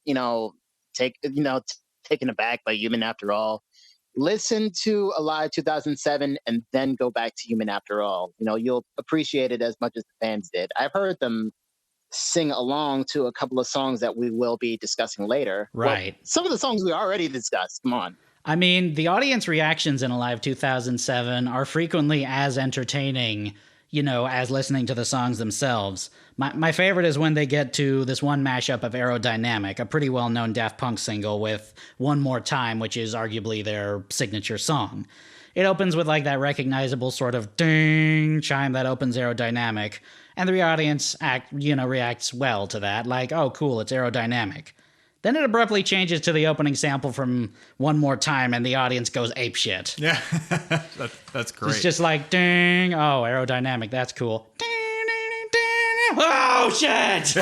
taken aback by Human After All, listen to Alive 2007 and then go back to Human After All. You'll appreciate it as much as the fans did. I've heard them sing along to a couple of songs that we will be discussing later. Right. Well, some of the songs we already discussed. Come on. I mean, the audience reactions in Alive 2007 are frequently as entertaining, as listening to the songs themselves. My favorite is when they get to this one mashup of Aerodynamic, a pretty well-known Daft Punk single, with One More Time, which is arguably their signature song. It opens with like that recognizable sort of ding chime that opens Aerodynamic, and the audience reacts well to that, like, oh cool, it's Aerodynamic. Then it abruptly changes to the opening sample from One More Time, and the audience goes apeshit. Yeah, that's great. It's just like, ding, oh, Aerodynamic, that's cool. Ding, ding, ding, oh, shit!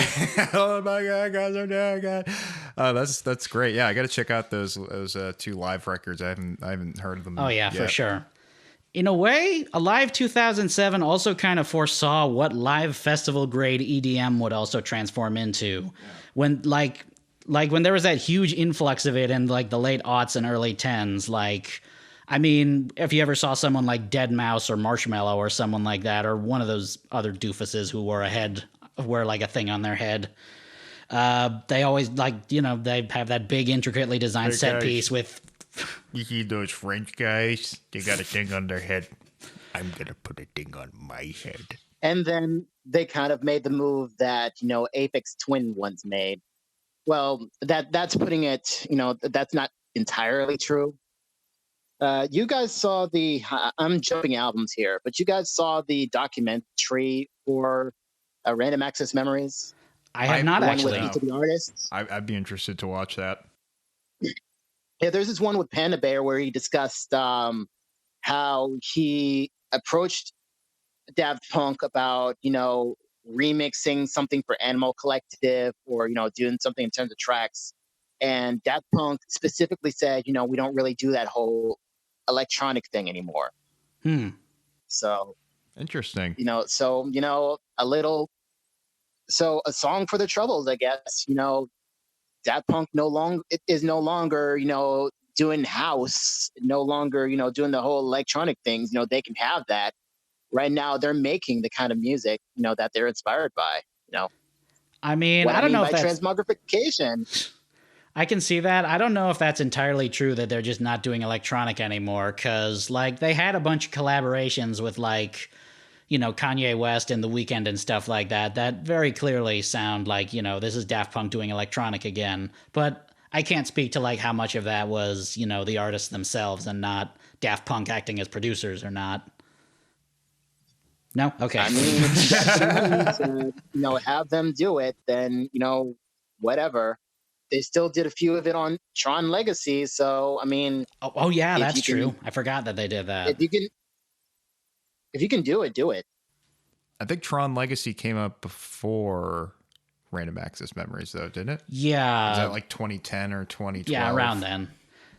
Oh my god, guys are down, god. That's great. Yeah, I got to check out those two live records. I haven't heard of them. Oh yeah, yet. for sure. In a way, Alive 2007 also kind of foresaw what live festival grade EDM would also transform into. When when there was that huge influx of it in like the late aughts and early tens, like I mean, if you ever saw someone like Dead Mouse or Marshmallow or someone like that, or one of those other doofuses who wear like a thing on their head, they always they have that big intricately designed Hey, set guys. piece with. You see those French guys? They got a thing on their head. I'm gonna put a thing on my head. And then they kind of made the move that, Aphex Twin once made. Well, that's putting it, that's not entirely true. You guys saw I'm jumping albums here, but you guys saw the documentary for Random Access Memories? I have not The one actually. with each of the artists? I'd be interested to watch that. Yeah, there's this one with Panda Bear where he discussed how he approached Daft Punk about, remixing something for Animal Collective or, doing something in terms of tracks. And Daft Punk specifically said, we don't really do that whole electronic thing anymore. So, Interesting. a song for the Troubles, I guess, Daft Punk is no longer, doing house, no longer, doing the whole electronic things. They can have that. Right now, they're making the kind of music, that they're inspired by. I mean, What I don't know by if that's transmogrification. I can see that. I don't know if that's entirely true that they're just not doing electronic anymore, because like they had a bunch of collaborations with like, Kanye West and The Weeknd and stuff like that very clearly sound like, this is Daft Punk doing electronic again. But I can't speak to like how much of that was, the artists themselves and not Daft Punk acting as producers or not. No? Okay. I mean, if you got the money to, have them do it, then, whatever. They still did a few of it on Tron Legacy, so I mean. Oh yeah, that's true. I forgot that they did that. If you can do it, do it. I think Tron Legacy came up before Random Access Memories, though, didn't it? Yeah. Was that like 2010 or 2012? Yeah, around then.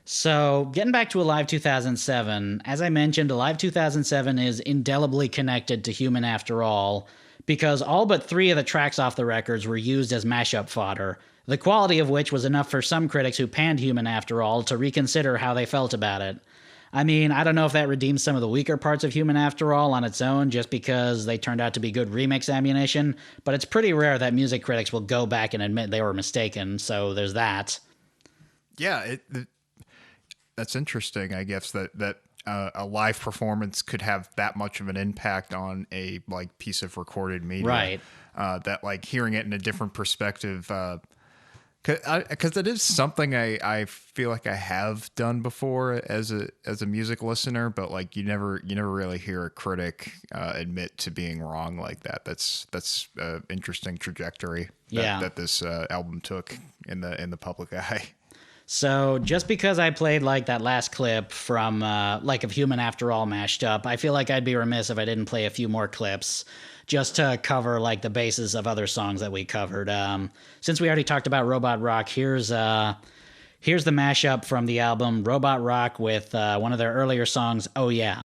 So, getting back to Alive 2007, as I mentioned, Alive 2007 is indelibly connected to Human After All, because all but 3 of the tracks off the records were used as mashup fodder, the quality of which was enough for some critics who panned Human After All to reconsider how they felt about it. I mean, I don't know if that redeems some of the weaker parts of Human After All on its own just because they turned out to be good remix ammunition, but it's pretty rare that music critics will go back and admit they were mistaken, so there's that. Yeah, that's interesting, I guess, that a live performance could have that much of an impact on a like piece of recorded media. Right. That like hearing it in a different perspective, because it is something I feel like I have done before as a music listener, but like you never really hear a critic admit to being wrong like that. That's an interesting trajectory that this album took in the public eye. So just because I played like that last clip from like of Human After All mashed up, I feel like I'd be remiss if I didn't play a few more clips just to cover like the basis of other songs that we covered. Since we already talked about Robot Rock, here's the mashup from the album Robot Rock with one of their earlier songs, Oh Yeah.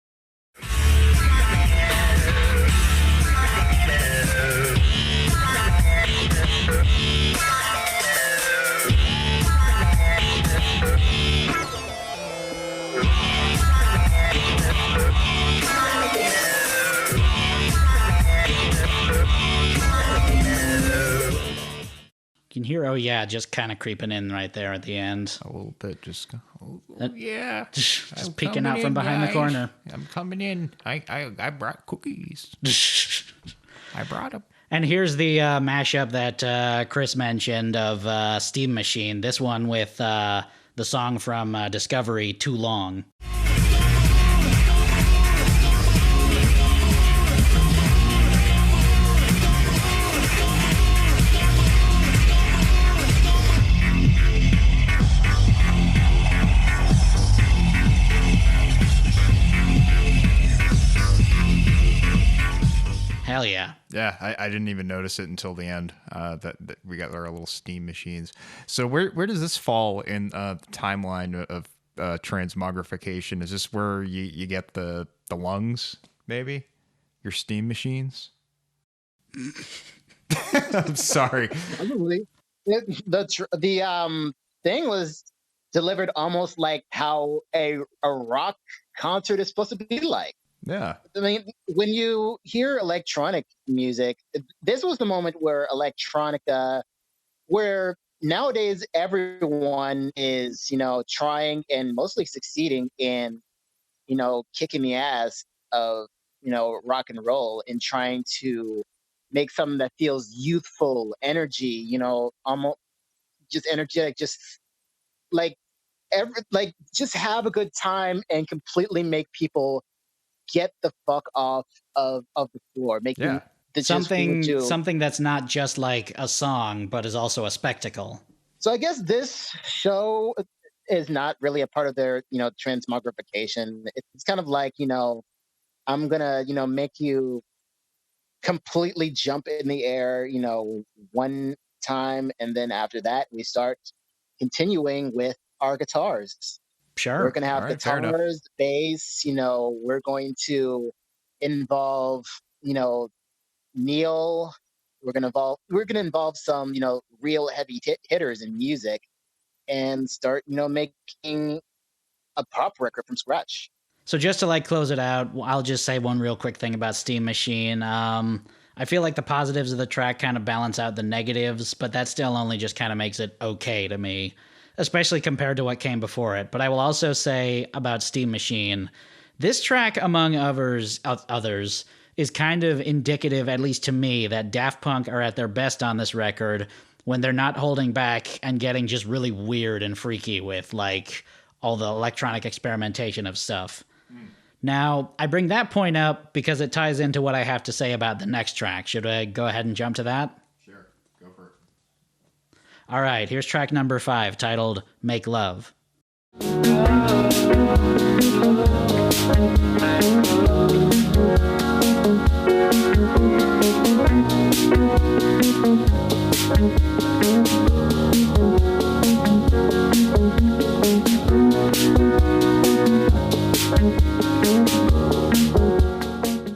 You can hear, oh yeah, just kind of creeping in right there at the end. A little bit, just yeah, just peeking out from behind the corner. I'm coming in. I brought cookies. I brought them. And here's the mashup that Chris mentioned of Steam Machine. This one with the song from Discovery, Too Long. Hell yeah. Yeah, I didn't even notice it until the end that we got our little Steam machines. So where does this fall in the timeline of transmogrification? Is this where you get the lungs, maybe? Your Steam machines? I'm sorry. Probably. The thing was delivered almost like how a rock concert is supposed to be like. Yeah. I mean, when you hear electronic music, this was the moment where electronica, where nowadays everyone is, trying and mostly succeeding in, kicking the ass of, rock and roll and trying to make something that feels youthful, energy, almost just energetic, just like just have a good time and completely make people get the fuck off of the floor, making Yeah. the just do. Something that's not just like a song, but is also a spectacle. So I guess this show is not really a part of their, transmogrification. It's kind of like, I'm gonna, make you completely jump in the air, one time, and then after that we start continuing with our guitars. Sure. We're gonna have All right, fair enough. guitars, bass, we're going to involve, Neil. We're gonna involve some, real heavy hitters in music and start, making a pop record from scratch. So just to like close it out, I'll just say one real quick thing about Steam Machine. I feel like the positives of the track kind of balance out the negatives, but that still only just kind of makes it okay to me, especially compared to what came before it. But I will also say about Steam Machine, this track, among others, is kind of indicative, at least to me, that Daft Punk are at their best on this record when they're not holding back and getting just really weird and freaky with like all the electronic experimentation of stuff. Now, I bring that point up because it ties into what I have to say about the next track. Should I go ahead and jump to that? Sure. Go for it. All right, here's track number 5, titled Make Love.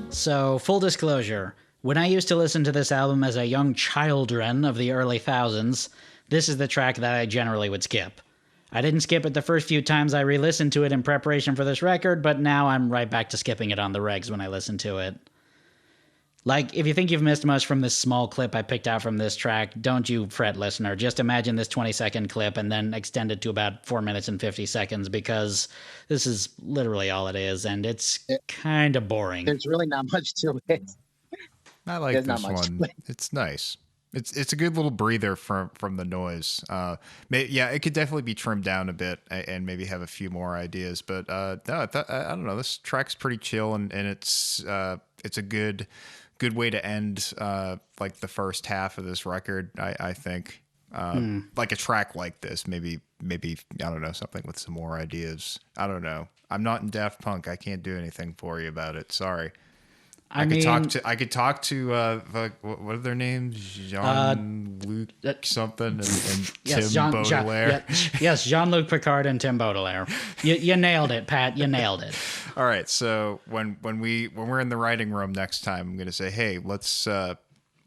So, full disclosure, when I used to listen to this album as a young children of the early thousands, this is the track that I generally would skip. I didn't skip it the first few times I re-listened to it in preparation for this record, but now I'm right back to skipping it on the regs when I listen to it. Like, if you think you've missed much from this small clip I picked out from this track, don't you fret, listener. Just imagine this 20-second clip and then extend it to about 4 minutes and 50 seconds, because this is literally all it is, and it's kind of boring. There's really not much to it. I like There's this not much one. to it. It's nice. It's a good little breather from the noise. Yeah, it could definitely be trimmed down a bit and maybe have a few more ideas. But no, I don't know. This track's pretty chill, and it's a good way to end like the first half of this record. I think like a track like this, maybe I don't know, something with some more ideas. I don't know. I'm not in Daft Punk. I can't do anything for you about it. Sorry. I could talk to what are their names? Jean-Luc something and Yes, Tim Baudelaire. Yes, Jean-Luc Picard and Tim Baudelaire. You nailed it, Pat. You nailed it. All right, so when we're in the writing room next time, I'm gonna say, hey, let's.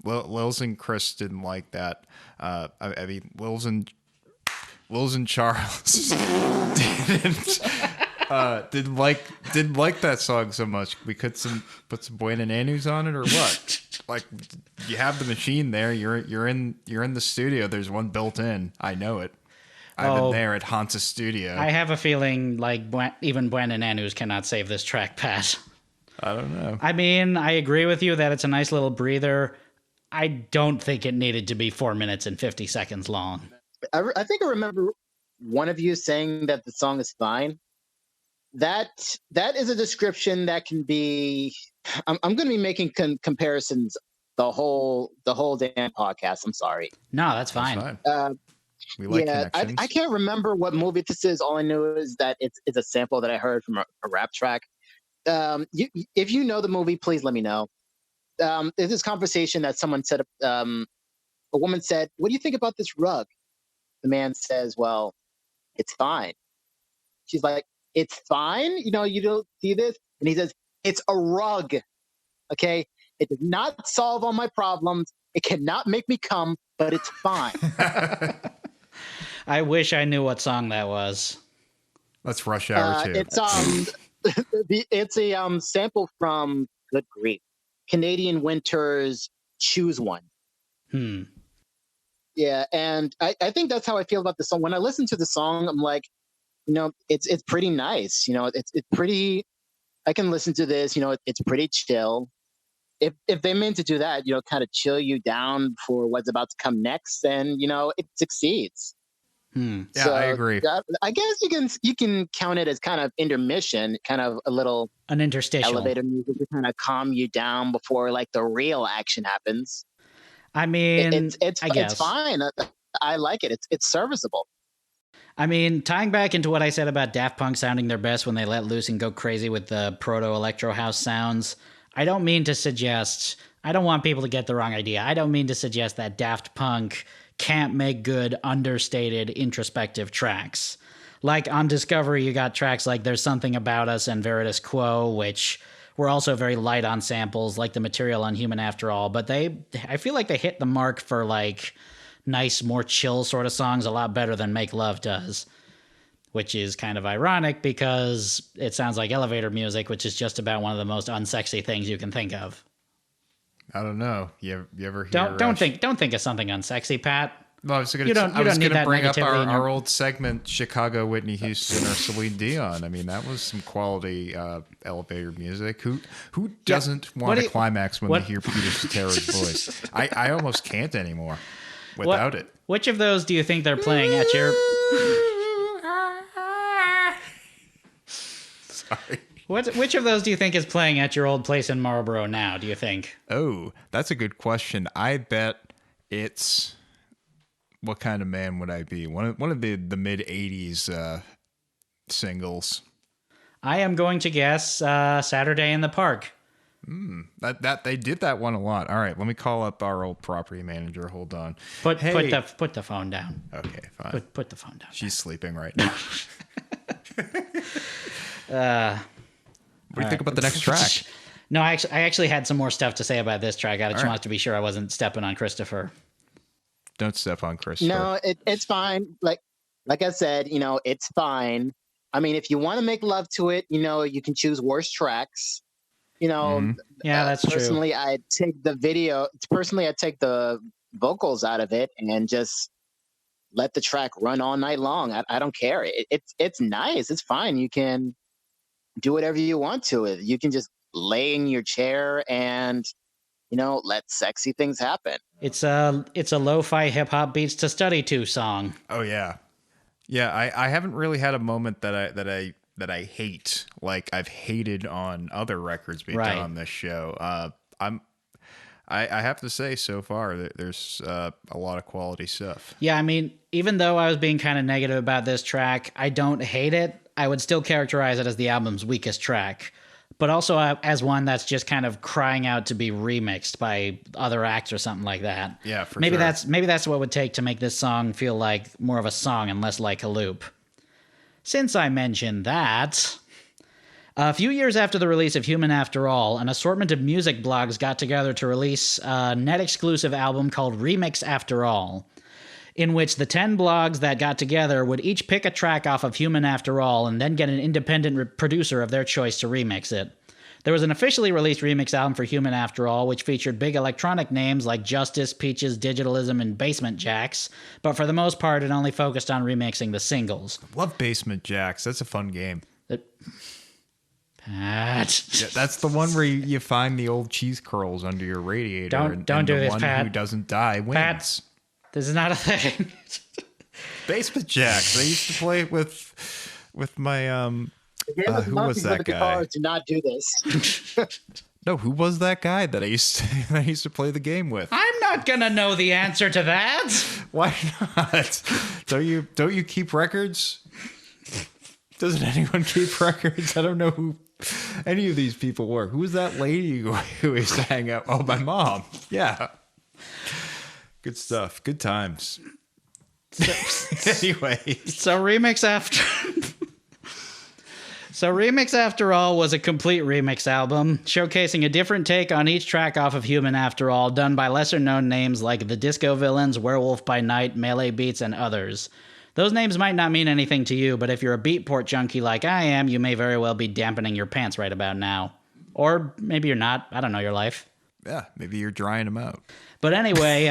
Lilz and Chris didn't like that. I mean, Lilz and Charles didn't like that song so much. We could put some Buena Nanus on it, or what? Like, you have the machine there. You're in the studio. There's one built in. I know it. I've been there at Hansa's studio. I have a feeling like even Buena Nanus cannot save this track, Pat. I don't know. I mean, I agree with you that it's a nice little breather. I don't think it needed to be 4 minutes and 50 seconds long. I think I remember one of you saying that the song is fine. That is a description that can be. I'm going to be making comparisons the whole damn podcast. I'm sorry. No, that's fine. We like connections. I can't remember what movie this is. All I know is that it's a sample that I heard from a rap track. If you know the movie, please let me know. There's this conversation that someone said. A woman said, "What do you think about this rug?" The man says, "Well, it's fine." She's like, "It's fine? You don't see this?" And he says, "It's a rug. Okay? It does not solve all my problems. It cannot make me come, but it's fine." I wish I knew what song that was. That's Rush Hour 2. It's a sample from, good grief, Canadian Winter's Choose One. Yeah, and I think that's how I feel about the song. When I listen to the song, I'm like, it's pretty nice. It's pretty. I can listen to this. It's pretty chill. If they meant to do that, kind of chill you down for what's about to come next, then it succeeds. Yeah, So, I agree. I guess you can count it as kind of intermission, kind of an interstitial elevator music to kind of calm you down before like the real action happens. I mean, it's fine. I like it. It's serviceable. I mean, tying back into what I said about Daft Punk sounding their best when they let loose and go crazy with the proto-electro-house sounds, I don't want people to get the wrong idea. I don't mean to suggest that Daft Punk can't make good, understated, introspective tracks. Like on Discovery, you got tracks like There's Something About Us and Veritas Quo, which were also very light on samples, like the material on Human After All. But I feel like they hit the mark for like nice, more chill sort of songs a lot better than Make Love does, which is kind of ironic because it sounds like elevator music, which is just about one of the most unsexy things you can think of. I don't know. You ever hear? Don't think of something unsexy, Pat. Well, I was going You to don't bring up negativity in our your- old segment, Chicago, Whitney Houston, or Celine Dion. I mean, that was some quality elevator music. Who doesn't want to climax when they hear Peter Cetera's voice? I almost can't anymore without it. Which of those do you think they're playing at your... Sorry. Which of those do you think is playing at your old place in Marlboro now, do you think? Oh, that's a good question. I bet it's... What kind of man would I be? One of the mid 80s singles. I am going to guess Saturday in the Park. That they did that one a lot. All right, let me call up our old property manager. Hold on. Put the phone down. Okay, fine. Put the phone down. She's sleeping right now. What do you think about the next track? No, I actually had some more stuff to say about this track. I just wanted to be sure I wasn't stepping on Christopher. Don't step on Christopher. No, it's fine. Like I said, it's fine. I mean, if you want to make love to it, you can choose worse tracks. Yeah, that's true. Personally, I'd take the vocals out of it and just let the track run all night long. I don't care. It's nice. It's fine. You can do whatever you want to it. You can just lay in your chair and let sexy things happen. It's a lo-fi hip hop beats to study to song. Oh yeah, yeah. I haven't really had a moment that I hate like I've hated on other records being done on this show. I have to say so far there's a lot of quality stuff. Yeah, I mean, even though I was being kind of negative about this track, I don't hate it. I would still characterize it as the album's weakest track, but also as one that's just kind of crying out to be remixed by other acts or something like that. Yeah, for maybe sure. Maybe that's what it would take to make this song feel like more of a song and less like a loop. Since I mentioned that, a few years after the release of Human After All, an assortment of music blogs got together to release a net-exclusive album called Remix After All, in which the 10 blogs that got together would each pick a track off of Human After All and then get an independent producer of their choice to remix it. There was an officially released remix album for Human After All, which featured big electronic names like Justice, Peaches, Digitalism, and Basement Jacks, but for the most part, it only focused on remixing the singles. Love Basement Jacks. That's a fun game. Pat. Yeah, that's the one where you find the old cheese curls under your radiator. Don't do the this, one Pat. who doesn't die wins. Pat, this is not a thing. Basement Jacks. I used to play it with my who was that guy? Do not do this. No, who was that guy that I used to play the game with? I'm not gonna know the answer to that. Why not? Don't you keep records? Doesn't anyone keep records? I don't know who any of these people were. Who was that lady who used to hang out? Oh, my mom. Yeah. Good stuff. Good times. Anyway. So Remix After All was a complete remix album, showcasing a different take on each track off of Human After All, done by lesser-known names like The Disco Villains, Werewolf by Night, Melee Beats, and others. Those names might not mean anything to you, but if you're a Beatport junkie like I am, you may very well be dampening your pants right about now. Or maybe you're not. I don't know your life. Yeah, maybe you're drying them out. But anyway,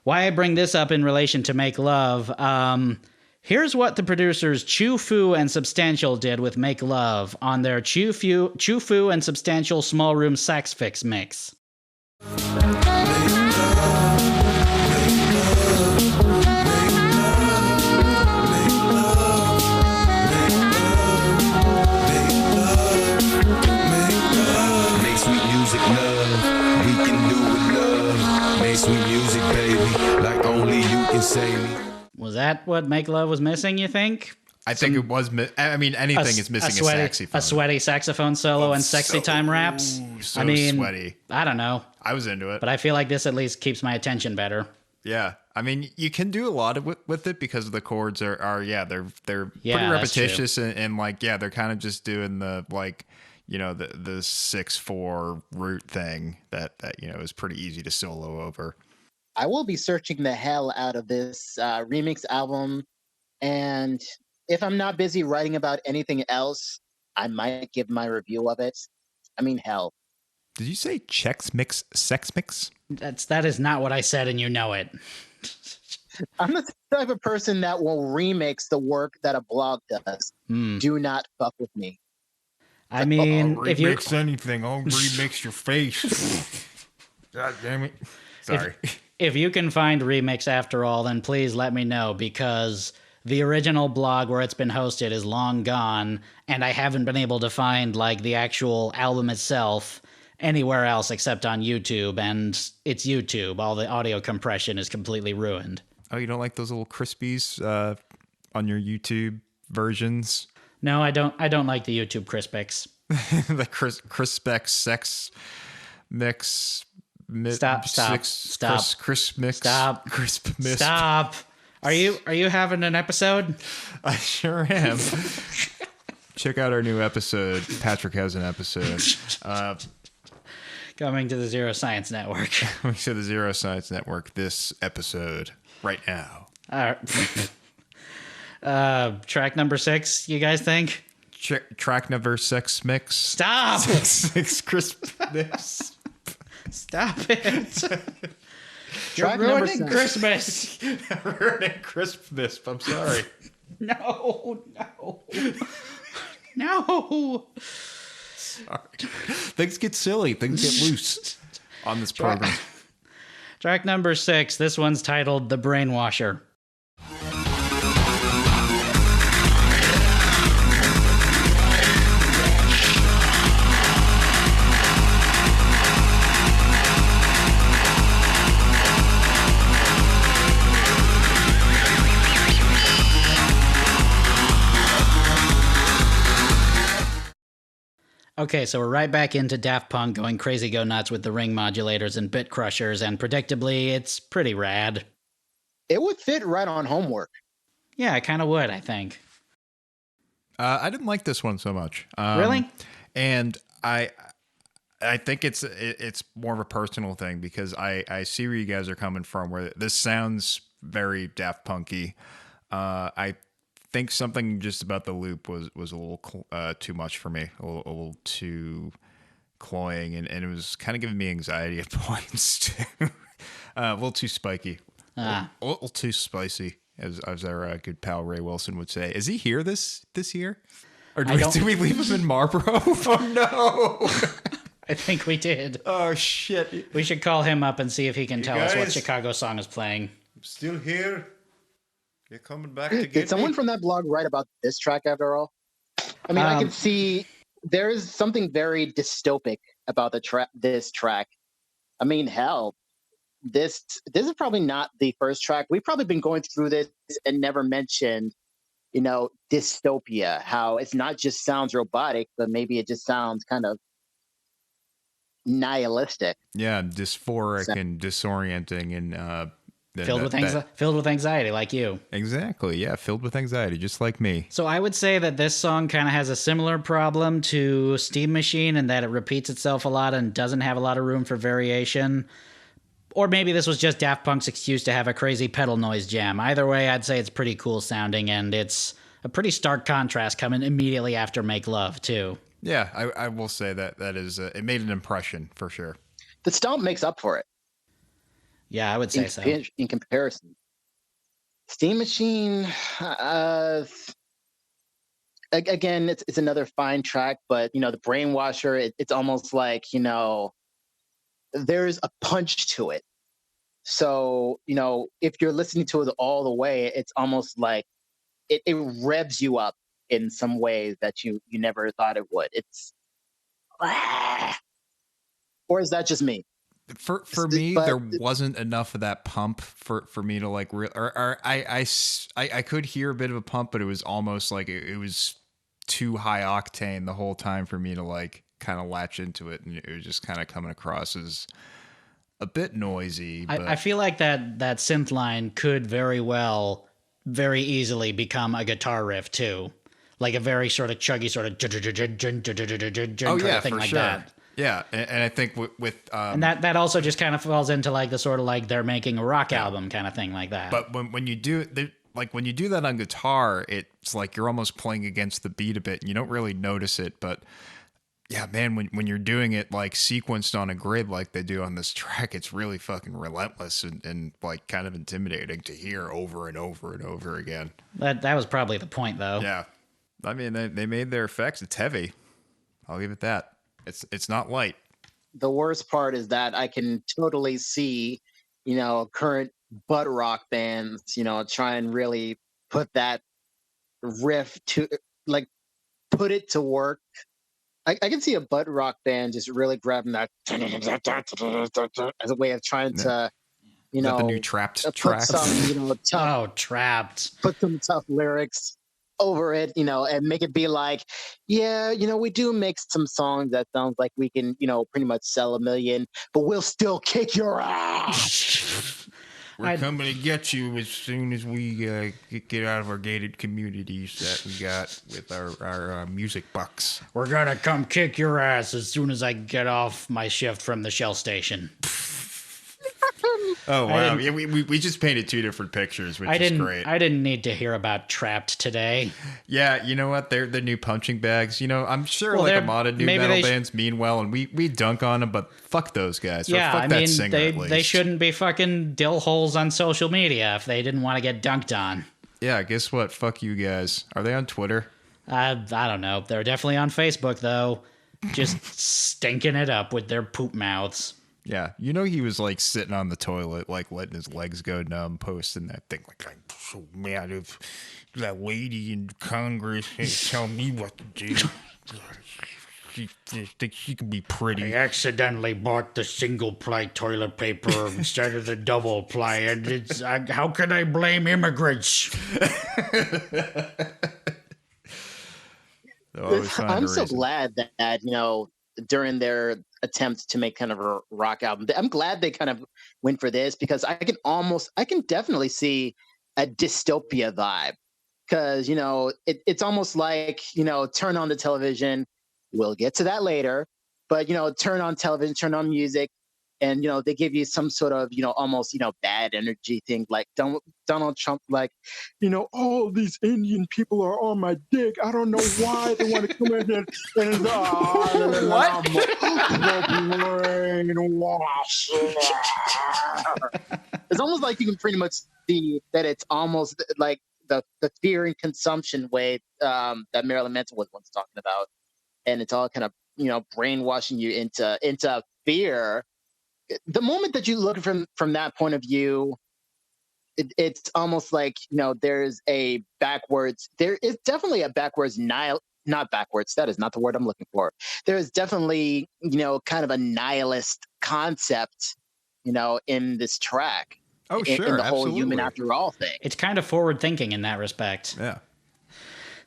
why I bring this up in relation to Make Love, here's what the producers Chu Fu and Substantial did with Make Love on their Chu Fu and Substantial Small Room Sax Fix mix. Sweet music, baby, like only you can save me. Was that what Make Love was missing, you think? I think it was. I mean, anything is missing a saxophone. A sweaty saxophone solo and sexy time raps. So I mean, sweaty. I don't know. I was into it. But I feel like this at least keeps my attention better. Yeah. I mean, you can do a lot with it because the chords are they're pretty repetitious and like, yeah, they're kind of just doing the, like, you know, the 6/4 root thing that you know is pretty easy to solo over. I will be searching the hell out of this remix album, and if I'm not busy writing about anything else, I might give my review of it. I mean, hell. Did you say Chex Mix Sex Mix? That is not what I said, and you know it. I'm the type of person that will remix the work that a blog does. Do not fuck with me. I mean, I'll if you remix anything, I'll remix your face. God damn it! Sorry. If you can find Remix after all, then please let me know, because the original blog where it's been hosted is long gone, and I haven't been able to find like the actual album itself anywhere else except on YouTube, and it's YouTube. All the audio compression is completely ruined. Oh, you don't like those little crispies on your YouTube versions? No, I don't like the YouTube Crispix. The Crispex sex mix. Stop. Crisp mix. Stop. Crisp mix. Stop. Are you having an episode? I sure am. Check out our new episode. Patrick has an episode. Coming to the Zero Science Network. Coming to the Zero Science Network this episode right now. All right. Track number 6, you guys think? Track number 6 mix. Stop! 6 crisp mix. Stop it. You're Track number ruining 6. Christmas. Ruining Christmas. I'm sorry. No. No. Sorry. Things get silly. Things get loose on this program. Track number 6. This one's titled The Brainwasher. Okay, so we're right back into Daft Punk going crazy go nuts with the ring modulators and bit crushers, and predictably, it's pretty rad. It would fit right on Homework. Yeah, it kind of would, I think. I didn't like this one so much. Really? And I think it's more of a personal thing because I see where you guys are coming from, where this sounds very Daft Punky. I think something just about the loop was a little too much for me, a little too cloying, and it was kind of giving me anxiety at points too. A little too spiky, a little too spicy, as our good pal Ray Wilson would say. Is he here this year, or did we leave him in Marlboro? Oh no! I think we did. Oh shit! We should call him up and see if he can tell us what guys? Chicago song is playing. I'm still here. You're coming back to get Did someone me? from that blog write about this track after all? I mean, I can see there is something very dystopic about this track. I mean, hell, this is probably not the first track. We've probably been going through this and never mentioned, you know, dystopia, how it's not just sounds robotic, but maybe it just sounds kind of nihilistic. Yeah, dysphoric and disorienting and Filled with anxiety, like you. Exactly, yeah, filled with anxiety, just like me. So I would say that this song kind of has a similar problem to Steam Machine in that it repeats itself a lot and doesn't have a lot of room for variation. Or maybe this was just Daft Punk's excuse to have a crazy pedal noise jam. Either way, I'd say it's pretty cool sounding, and it's a pretty stark contrast coming immediately after Make Love, too. Yeah, I will say that is it made an impression for sure. The stomp makes up for it. Yeah, I would say so. In comparison. Steam Machine, again, it's another fine track, but, the Brainwasher, it's almost like, there's a punch to it. So, if you're listening to it all the way, it's almost like it revs you up in some ways that you never thought it would. It's, or is that just me? For me, there wasn't enough of that pump for me to like I could hear a bit of a pump, but it was almost like it was too high octane the whole time for me to like kind of latch into it, and it was just kind of coming across as a bit noisy. But I feel like that synth line could very easily become a guitar riff too, like a very sort of chuggy sort of thing like that. Yeah, and I think with and that also just kind of falls into like the sort of like they're making a rock album kind of thing like that. But when you do when you do that on guitar, it's like you're almost playing against the beat a bit, and you don't really notice it. But yeah, man, when you're doing it like sequenced on a grid like they do on this track, it's really fucking relentless and like kind of intimidating to hear over and over and over again. That was probably the point, though. Yeah, I mean they made their effects. It's heavy. I'll give it that. It's not light. The worst part is that I can totally see, current butt rock bands, try and really put that riff to like put it to work. I can see a butt rock band just really grabbing that as a way of trying to, Is that the new Trapped track? Some, Trapped. Put some tough lyrics over it, and make it be like, yeah, we do make some songs that sounds like we can, pretty much sell 1 million, but we'll still kick your ass. We're coming to get you as soon as we get out of our gated communities that we got with our music bucks. We're gonna come kick your ass as soon as I get off my shift from the Shell station. Oh wow! Yeah, we just painted two different pictures, which is great. I didn't need to hear about Trapped today. Yeah, you know what? They're the new punching bags. I'm sure a lot of new metal bands mean well, and we dunk on them, but fuck those guys. Yeah, fuck that singer, at least. They shouldn't be fucking dill holes on social media if they didn't want to get dunked on. Yeah, guess what? Fuck you guys. Are they on Twitter? I don't know. They're definitely on Facebook though, just stinking it up with their poop mouths. Yeah, he was like sitting on the toilet, like letting his legs go numb, posting that thing like I'm so mad if that lady in Congress tell me what to do. She thinks she can be pretty. I accidentally bought the single-ply toilet paper instead of the double-ply, and how can I blame immigrants? I'm so glad that during their attempt to make kind of a rock album, I'm glad they kind of went for this, because I can definitely see a dystopia vibe, because it's almost like turn on the television. We'll get to that later, but turn on television, turn on music, and they give you some sort of almost bad energy thing, like Donald Trump, like all these Indian people are on my dick. I don't know why they want to come in and what? It's almost like you can pretty much see that it's almost like the fear and consumption way that Marilyn Manson was once talking about, and it's all kind of brainwashing you into fear. The moment that you look from that point of view, it's almost like there is definitely a backwards not backwards, that is not the word I'm looking for. There is definitely kind of a nihilist concept in this track. Oh sure, in the absolutely. whole human after all thing. It's kind of forward thinking in that respect. Yeah.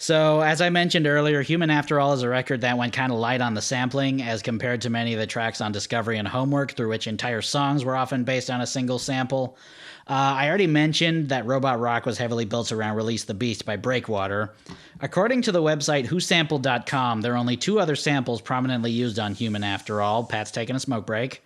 So, as I mentioned earlier, Human After All is a record that went kind of light on the sampling as compared to many of the tracks on Discovery and Homework, through which entire songs were often based on a single sample. I already mentioned that Robot Rock was heavily built around Release the Beast by Breakwater. According to the website whosampled.com, there are only 2 other samples prominently used on Human After All. Pat's taking a smoke break.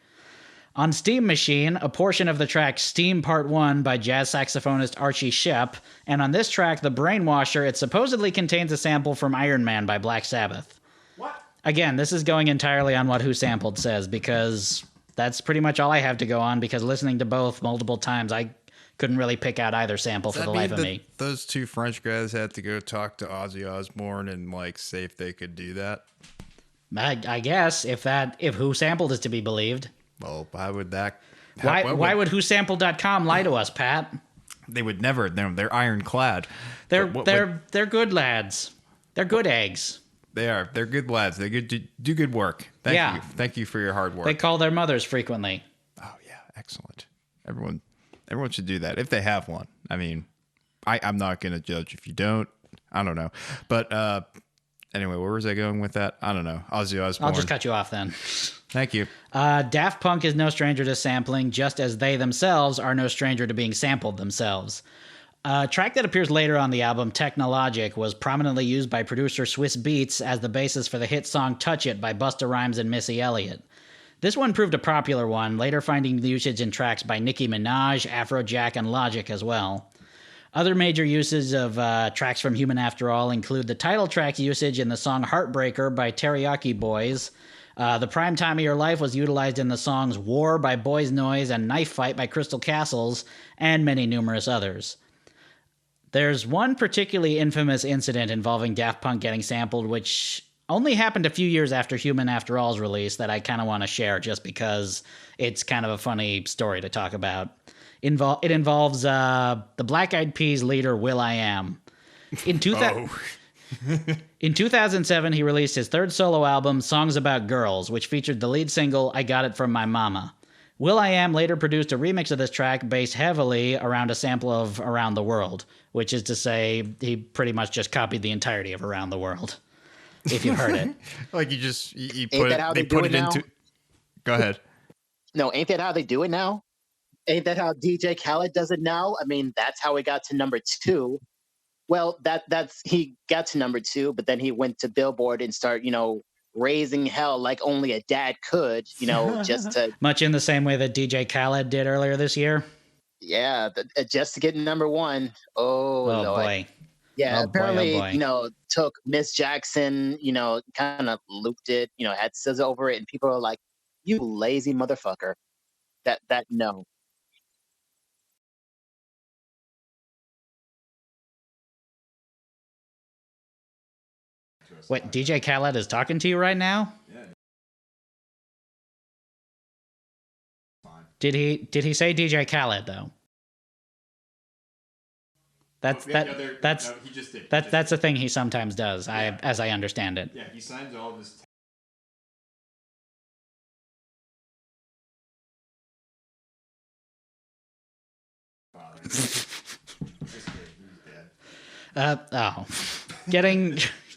On Steam Machine, a portion of the track Steam Part 1 by jazz saxophonist Archie Shepp, and on this track, The Brainwasher, it supposedly contains a sample from Iron Man by Black Sabbath. What? Again, this is going entirely on what Who Sampled says, because that's pretty much all I have to go on, because listening to both multiple times, I couldn't really pick out either sample for the life of me. Those two French guys had to go talk to Ozzy Osbourne and say if they could do that. I guess, if Who Sampled is to be believed. Well, why would that? Why would WhoSampled.com lie to us, Pat? They would never. They're ironclad. They're good lads. They're good eggs. They are. They're good lads. They do good work. Thank you. Thank you for your hard work. They call their mothers frequently. Oh yeah, excellent. Everyone should do that if they have one. I mean, I'm not going to judge if you don't. I don't know, but anyway, where was I going with that? I don't know. Ozzy Osbourne. I'll just cut you off then. Thank you. Daft Punk is no stranger to sampling, just as they themselves are no stranger to being sampled themselves. A track that appears later on the album, Technologic, was prominently used by producer Swiss Beats as the basis for the hit song Touch It by Busta Rhymes and Missy Elliott. This one proved a popular one, later finding usage in tracks by Nicki Minaj, Afrojack, and Logic as well. Other major uses of tracks from Human After All include the title track's usage in the song Heartbreaker by Teriyaki Boys. The Prime Time of Your Life was utilized in the songs War by Boys Noise and Knife Fight by Crystal Castles, and many numerous others. There's one particularly infamous incident involving Daft Punk getting sampled, which only happened a few years after Human After All's release, that I kind of want to share just because it's kind of a funny story to talk about. It involves the Black Eyed Peas leader will.i.am. In 2007, he released his third solo album, Songs About Girls, which featured the lead single, I Got It From My Mama. will.i.am later produced a remix of this track based heavily around a sample of Around the World, which is to say he pretty much just copied the entirety of Around the World, if you've heard it. Like you put it, they put it into... Go ahead. No, ain't that how they do it now? Ain't that how DJ Khaled does it now? I mean, that's how he got to number 2. Well, he got to number 2, but then he went to Billboard and start, raising hell like only a dad could, just to... Much in the same way that DJ Khaled did earlier this year? Yeah, just to get number 1. Oh Lord. Boy. Yeah, apparently, boy. Took Miss Jackson, kind of looped it, had SZA over it, and people are like, you lazy motherfucker. That no. Wait, DJ Khaled is talking to you right now? Yeah. Did he say DJ Khaled though? That's he just did. That's a thing he sometimes does. Yeah. As I understand it. Yeah, he signs all of his.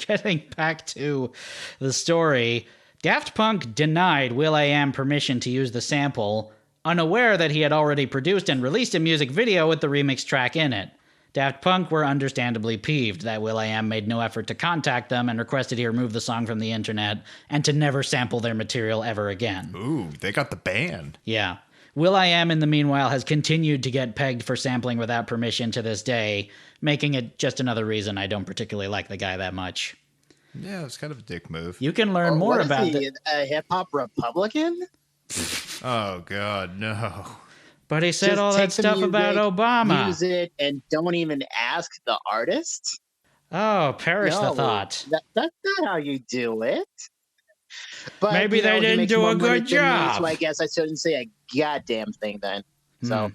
Getting back to the story, Daft Punk denied will.i.am permission to use the sample, unaware that he had already produced and released a music video with the remix track in it. Daft Punk were understandably peeved that will.i.am made no effort to contact them and requested he remove the song from the internet and to never sample their material ever again. Ooh, they got the ban. Yeah. will.i.am, in the meanwhile, has continued to get pegged for sampling without permission to this day, making it just another reason I don't particularly like the guy that much. Yeah, it's kind of a dick move. You can learn more about it. A hip-hop Republican? Oh, God, no. But he said all that stuff about Obama. Use it and don't even ask the artist? Oh, perish the thought. That's not how you do it. But, maybe they didn't do a good job. Me, so I guess I shouldn't say a goddamn thing then. So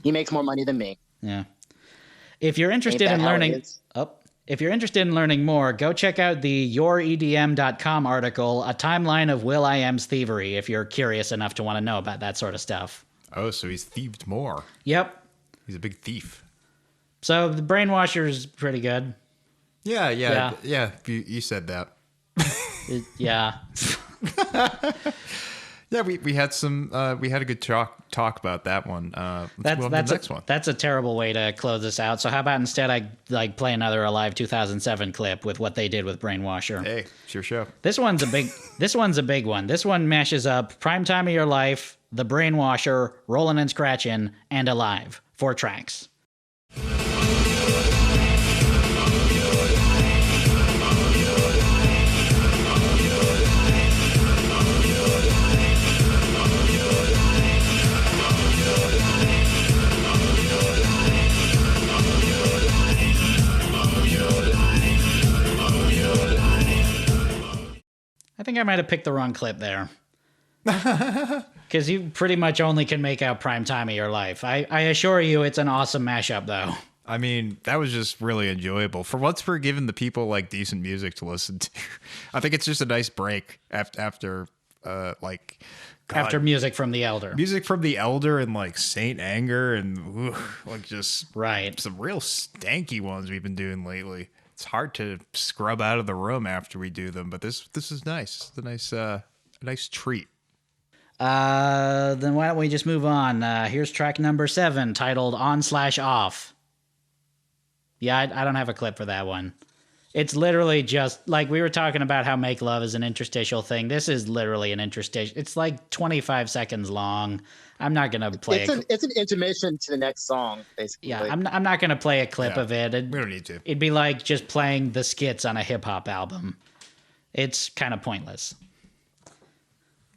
he makes more money than me. Yeah. If you're interested in learning more, go check out the youredm.com article, A Timeline of will.i.am's Thievery, if you're curious enough to want to know about that sort of stuff. Oh, so he's thieved more. Yep. He's a big thief. So the Brainwasher's pretty good. Yeah. You said that. Yeah. Yeah, we had a good talk about that one. Next one. That's a terrible way to close this out. So how about instead I play another Alive 2007 clip with what they did with Brainwasher. Hey, it's your show. This one's a big one. This one mashes up Prime Time of Your Life, The Brainwasher, Rollin' and Scratchin', and Alive. 4 tracks. I think I might have picked the wrong clip there. Because you pretty much only can make out Prime Time of Your Life. I assure you it's an awesome mashup, though. I mean, that was just really enjoyable. For once we're giving the people like decent music to listen to. I think it's just a nice break after like... God. After music from the Elder. Music from the Elder and like Saint Anger and like just right. Some real stanky ones we've been doing lately. It's hard to scrub out of the room after we do them, but this is nice. It's a nice treat. Then why don't we just move on? Here's track number 7, titled On/Off. Yeah, I don't have a clip for that one. It's literally just like we were talking about how Make Love is an interstitial thing. This is literally an interstitial. It's like 25 seconds long. I'm not gonna play. It's an intermission to the next song, basically. Yeah, I'm not gonna play a clip of it. We don't need to. It'd be like just playing the skits on a hip hop album. It's kind of pointless.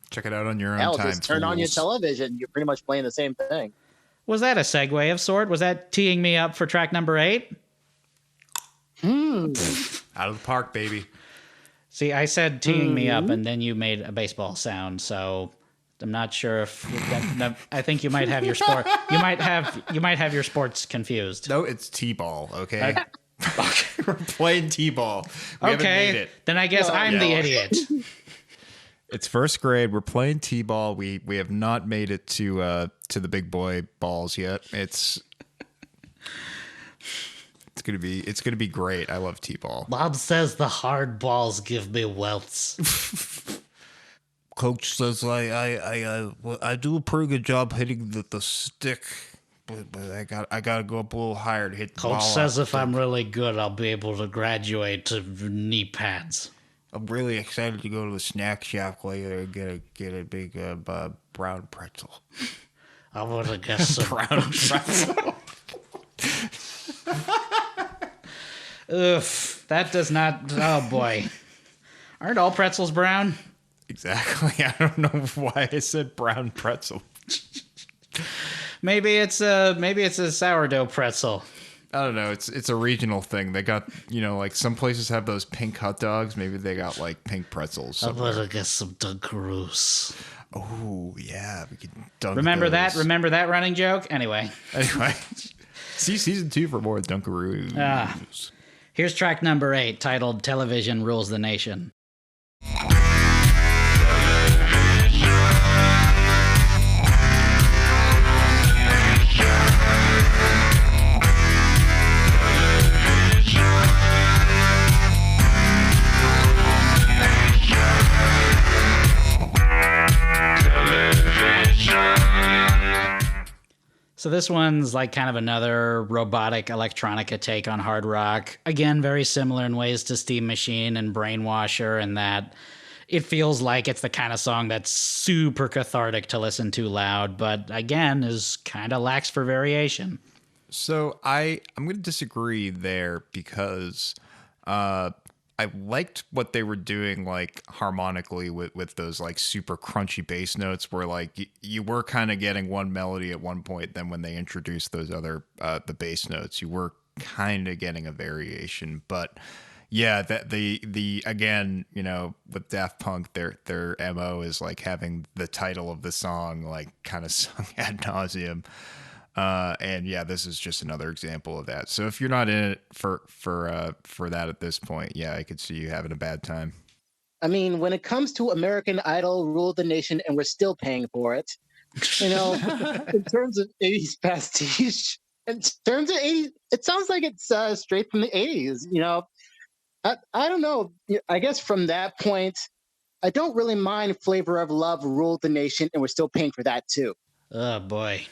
Check it out on your own Hell, time. just turn on your television. You're pretty much playing the same thing. Was that a segue of sort? Was that teeing me up for track number 8? Out of the park, baby. See, I said teeing me up, and then you made a baseball sound. So I'm not sure if I think you might have your sport. You might have your sports confused. No, it's T-ball. Okay, we're playing T-ball. We haven't made it. Then I guess I'm the idiot. It's first grade. We're playing T-ball. We have not made it to the big boy balls yet. It's gonna be great. I love T-ball. Bob says the hard balls give me welts. Coach says I do a pretty good job hitting the stick, but I gotta go up a little higher to hit the ball. Coach says if I'm really good, I'll be able to graduate to knee pads. I'm really excited to go to the snack shack later and get a big brown pretzel. I want to get some brown pretzel. Oof, that does not. Oh boy, aren't all pretzels brown? Exactly. I don't know why I said brown pretzel. Maybe it's a sourdough pretzel. I don't know. It's a regional thing. They got, like some places have those pink hot dogs. Maybe they got like pink pretzels somewhere. I'm gonna get some Dunkaroos. Oh yeah, we can dunk Remember those. that running joke? Anyway, see season 2 for more Dunkaroos. Here's track number 8, titled "Television Rules the Nation." So this one's like kind of another robotic electronica take on hard rock. Again, very similar in ways to Steam Machine and Brainwasher, in that it feels like it's the kind of song that's super cathartic to listen to loud, but again is kind of lacks for variation. So I'm going to disagree there because I liked what they were doing, like harmonically with those like super crunchy bass notes, where like you were kind of getting one melody at one point. Then when they introduced those other the bass notes, you were kind of getting a variation. But yeah, that the again, with Daft Punk, their MO is like having the title of the song like kind of sung ad nauseum. And yeah, this is just another example of that. So if you're not in it for that at this point, yeah, I could see you having a bad time. I mean, when it comes to American Idol, Rule the Nation, and we're still paying for it, in terms of 80s pastiche, in terms of 80s, it sounds like it's straight from the 80s. I don't know. I guess from that point, I don't really mind Flavor of Love, Rule the Nation, and we're still paying for that too. Oh boy.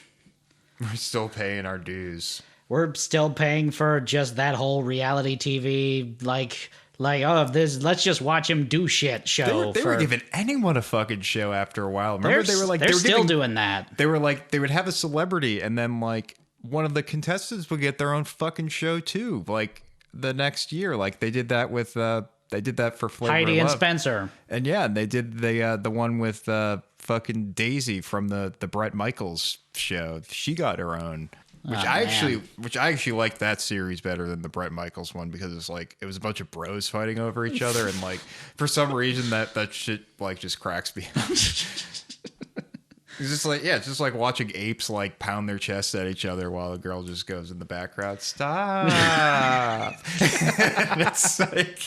We're still paying our dues. we're still paying for just that whole reality TV, like oh, this, let's just watch him do shit show. They were giving anyone a fucking show after a while. Remember, they were like, they're still doing that. They were like, they would have a celebrity, and then like one of the contestants would get their own fucking show too. Like the next year, like they did that with they did that for Flavor Heidi of and Love. Spencer. And yeah, they did the one with fucking Daisy from the Bret Michaels show. She got her own. Which I actually liked that series better than the Bret Michaels one, because it's like it was a bunch of bros fighting over each other, and like for some reason that shit like just cracks me up. It's just like, yeah, it's just like watching apes like pound their chests at each other while a girl just goes in the background, stop. It's like,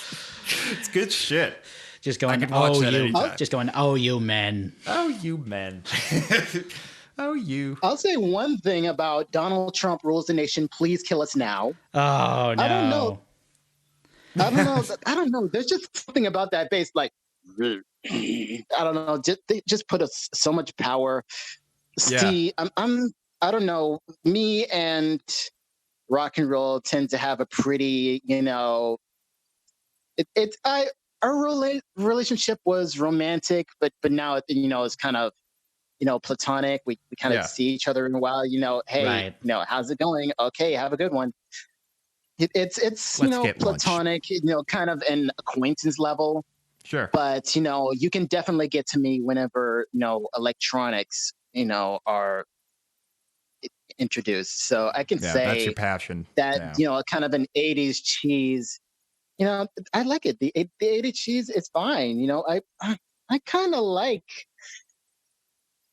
it's good shit. Just going, oh you men. Oh you men. Oh, you. I'll say one thing about Donald Trump rules the nation. Please kill us now. Oh, no. I don't know. There's just something about that bass. Like, I don't know. They just put us so much power. Yeah. See, I don't know. Me and rock and roll tend to have a pretty, our relationship was romantic, but now, it's kind of, platonic. We kind of see each other in a while, hey, right. How's it going? Okay, have a good one. It's platonic, kind of an acquaintance level. Sure. But, you can definitely get to me whenever, electronics, are introduced. So I can say that's your passion. That, kind of an 80s cheese, I like it. The 80s cheese is fine. I kind of like,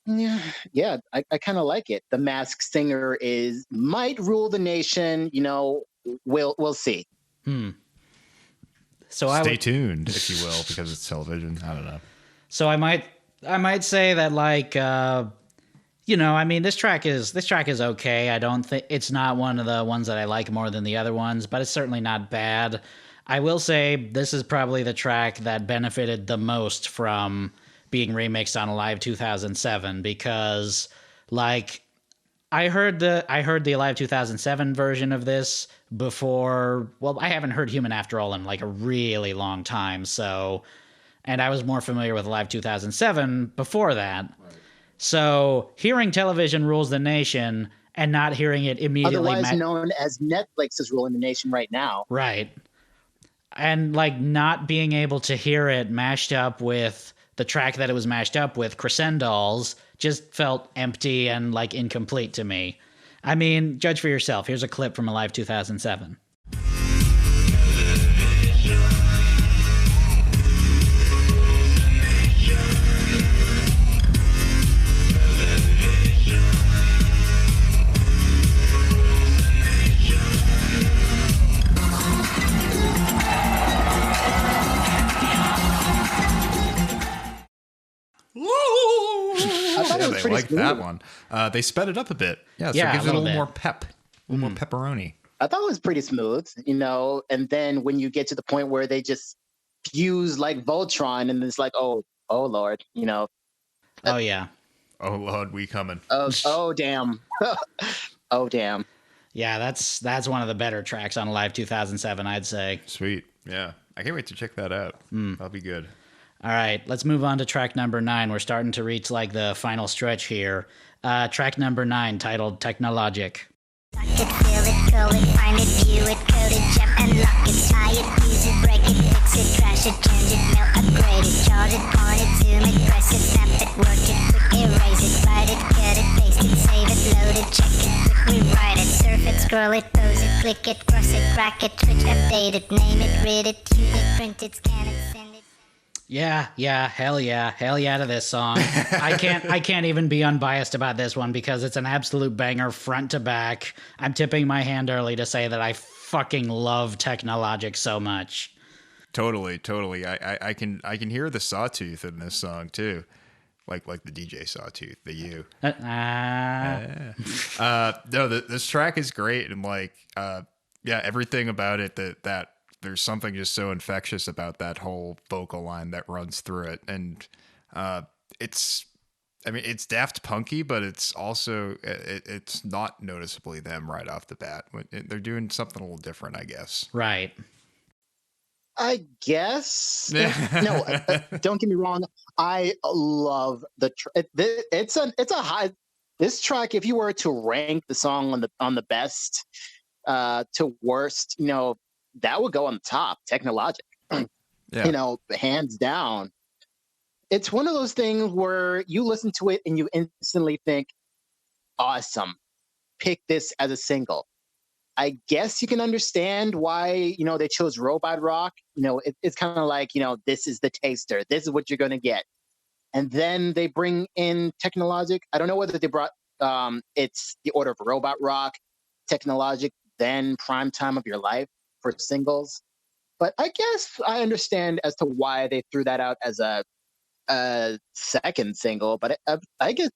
I kind of like it. The Masked Singer might rule the nation. We'll see. So stay tuned, if you will, because it's television. I don't know. So I might say that, like, this track is okay. I don't think it's not one of the ones that I like more than the other ones, but it's certainly not bad. I will say this is probably the track that benefited the most from being remixed on Alive 2007, because like I heard the Alive 2007 version of this before. Well, I haven't heard Human After All in like a really long time, and I was more familiar with Alive 2007 before that. Right. So hearing Television Rules the Nation and not hearing it immediately, otherwise known as Netflix is ruling the nation right now, right? And like not being able to hear it mashed up with the track that it was mashed up with, Crescendolls, just felt empty and like incomplete to me. I mean, judge for yourself. Here's a clip from Alive 2007. They like that one. They sped it up a bit. Yeah, so it gives it a little more pep, a little more pepperoni. I thought it was pretty smooth, and then when you get to the point where they just fuse like Voltron, and it's like, oh Lord, Oh yeah. Oh Lord, we coming. Oh damn. Oh damn. Yeah, that's one of the better tracks on Alive 2007, I'd say. Sweet. Yeah. I can't wait to check that out. That'll be good. All right, let's move on to track number 9. We're starting to reach like the final stretch here. Track number 9, titled Technologic. Suck it, feel it, curl it, find it, view it, code it, jump and lock it, tie it, use it, break it, fix it, crash it, change it, mail, upgrade it, chart it, point it, zoom it, press it, snap it, work it, quick erase it, write it, cut it, paste it, save it, load it, check it, quick rewrite it, surf it, scroll it, pose it, click it, cross it, crack it, switch, update it, name it, read it, tune it, print it, scan it, send it. Yeah, hell yeah to this song. I can't even be unbiased about this one because it's an absolute banger front to back. I'm tipping my hand early to say that I fucking love Technologic so much. Totally. I can hear the sawtooth in this song too, like the DJ Sawtooth, the U. No, this track is great, and like everything about it that. There's something just so infectious about that whole vocal line that runs through it. And it's I mean, it's Daft Punky, but it's also it's not noticeably them right off the bat. They're doing something a little different, I guess. Right. I guess. No, don't get me wrong. I love it's a high. This track, if you were to rank the song on the best to worst, that would go on the top. Technologic, Yeah. hands down. It's one of those things where you listen to it and you instantly think, awesome, pick this as a single. I guess you can understand why, they chose robot rock. It's kind of like, this is the taster. This is what you're going to get. And then they bring in Technologic. I don't know whether they brought, it's the order of robot rock, Technologic, then Prime Time of Your Life for singles. But I guess I understand as to why they threw that out as a second single. But I guess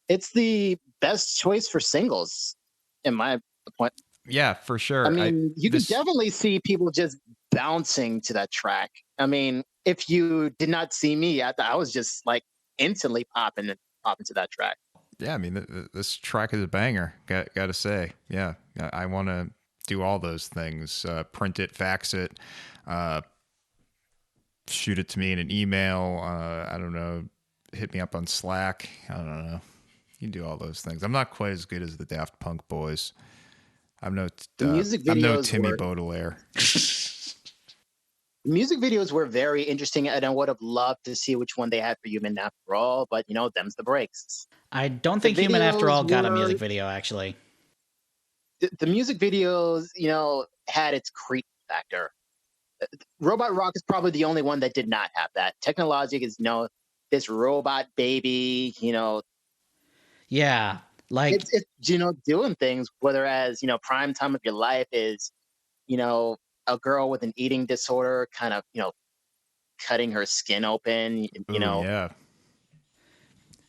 it's the best choice for singles, in my point. Yeah, for sure. I mean, you can definitely see people just bouncing to that track. I mean, if you did not see me, I was just like instantly popping to that track. Yeah, I mean, this track is a banger. Got to say, yeah, I want to do all those things: print it, fax it, shoot it to me in an email. I don't know, hit me up on Slack. I don't know. You can do all those things. I'm not quite as good as the Daft Punk boys. I'm no Timmy Baudelaire. Music videos were very interesting, and I would have loved to see which one they had for Human After All, but them's the breaks. I don't think Human After All got a music video, actually. The music videos, had its creep factor. Robot Rock is probably the only one that did not have that. Technologic is, this robot baby, Yeah. Like it's doing things, whereas, Prime Time of Your Life is, a girl with an eating disorder kind of, cutting her skin open, Yeah.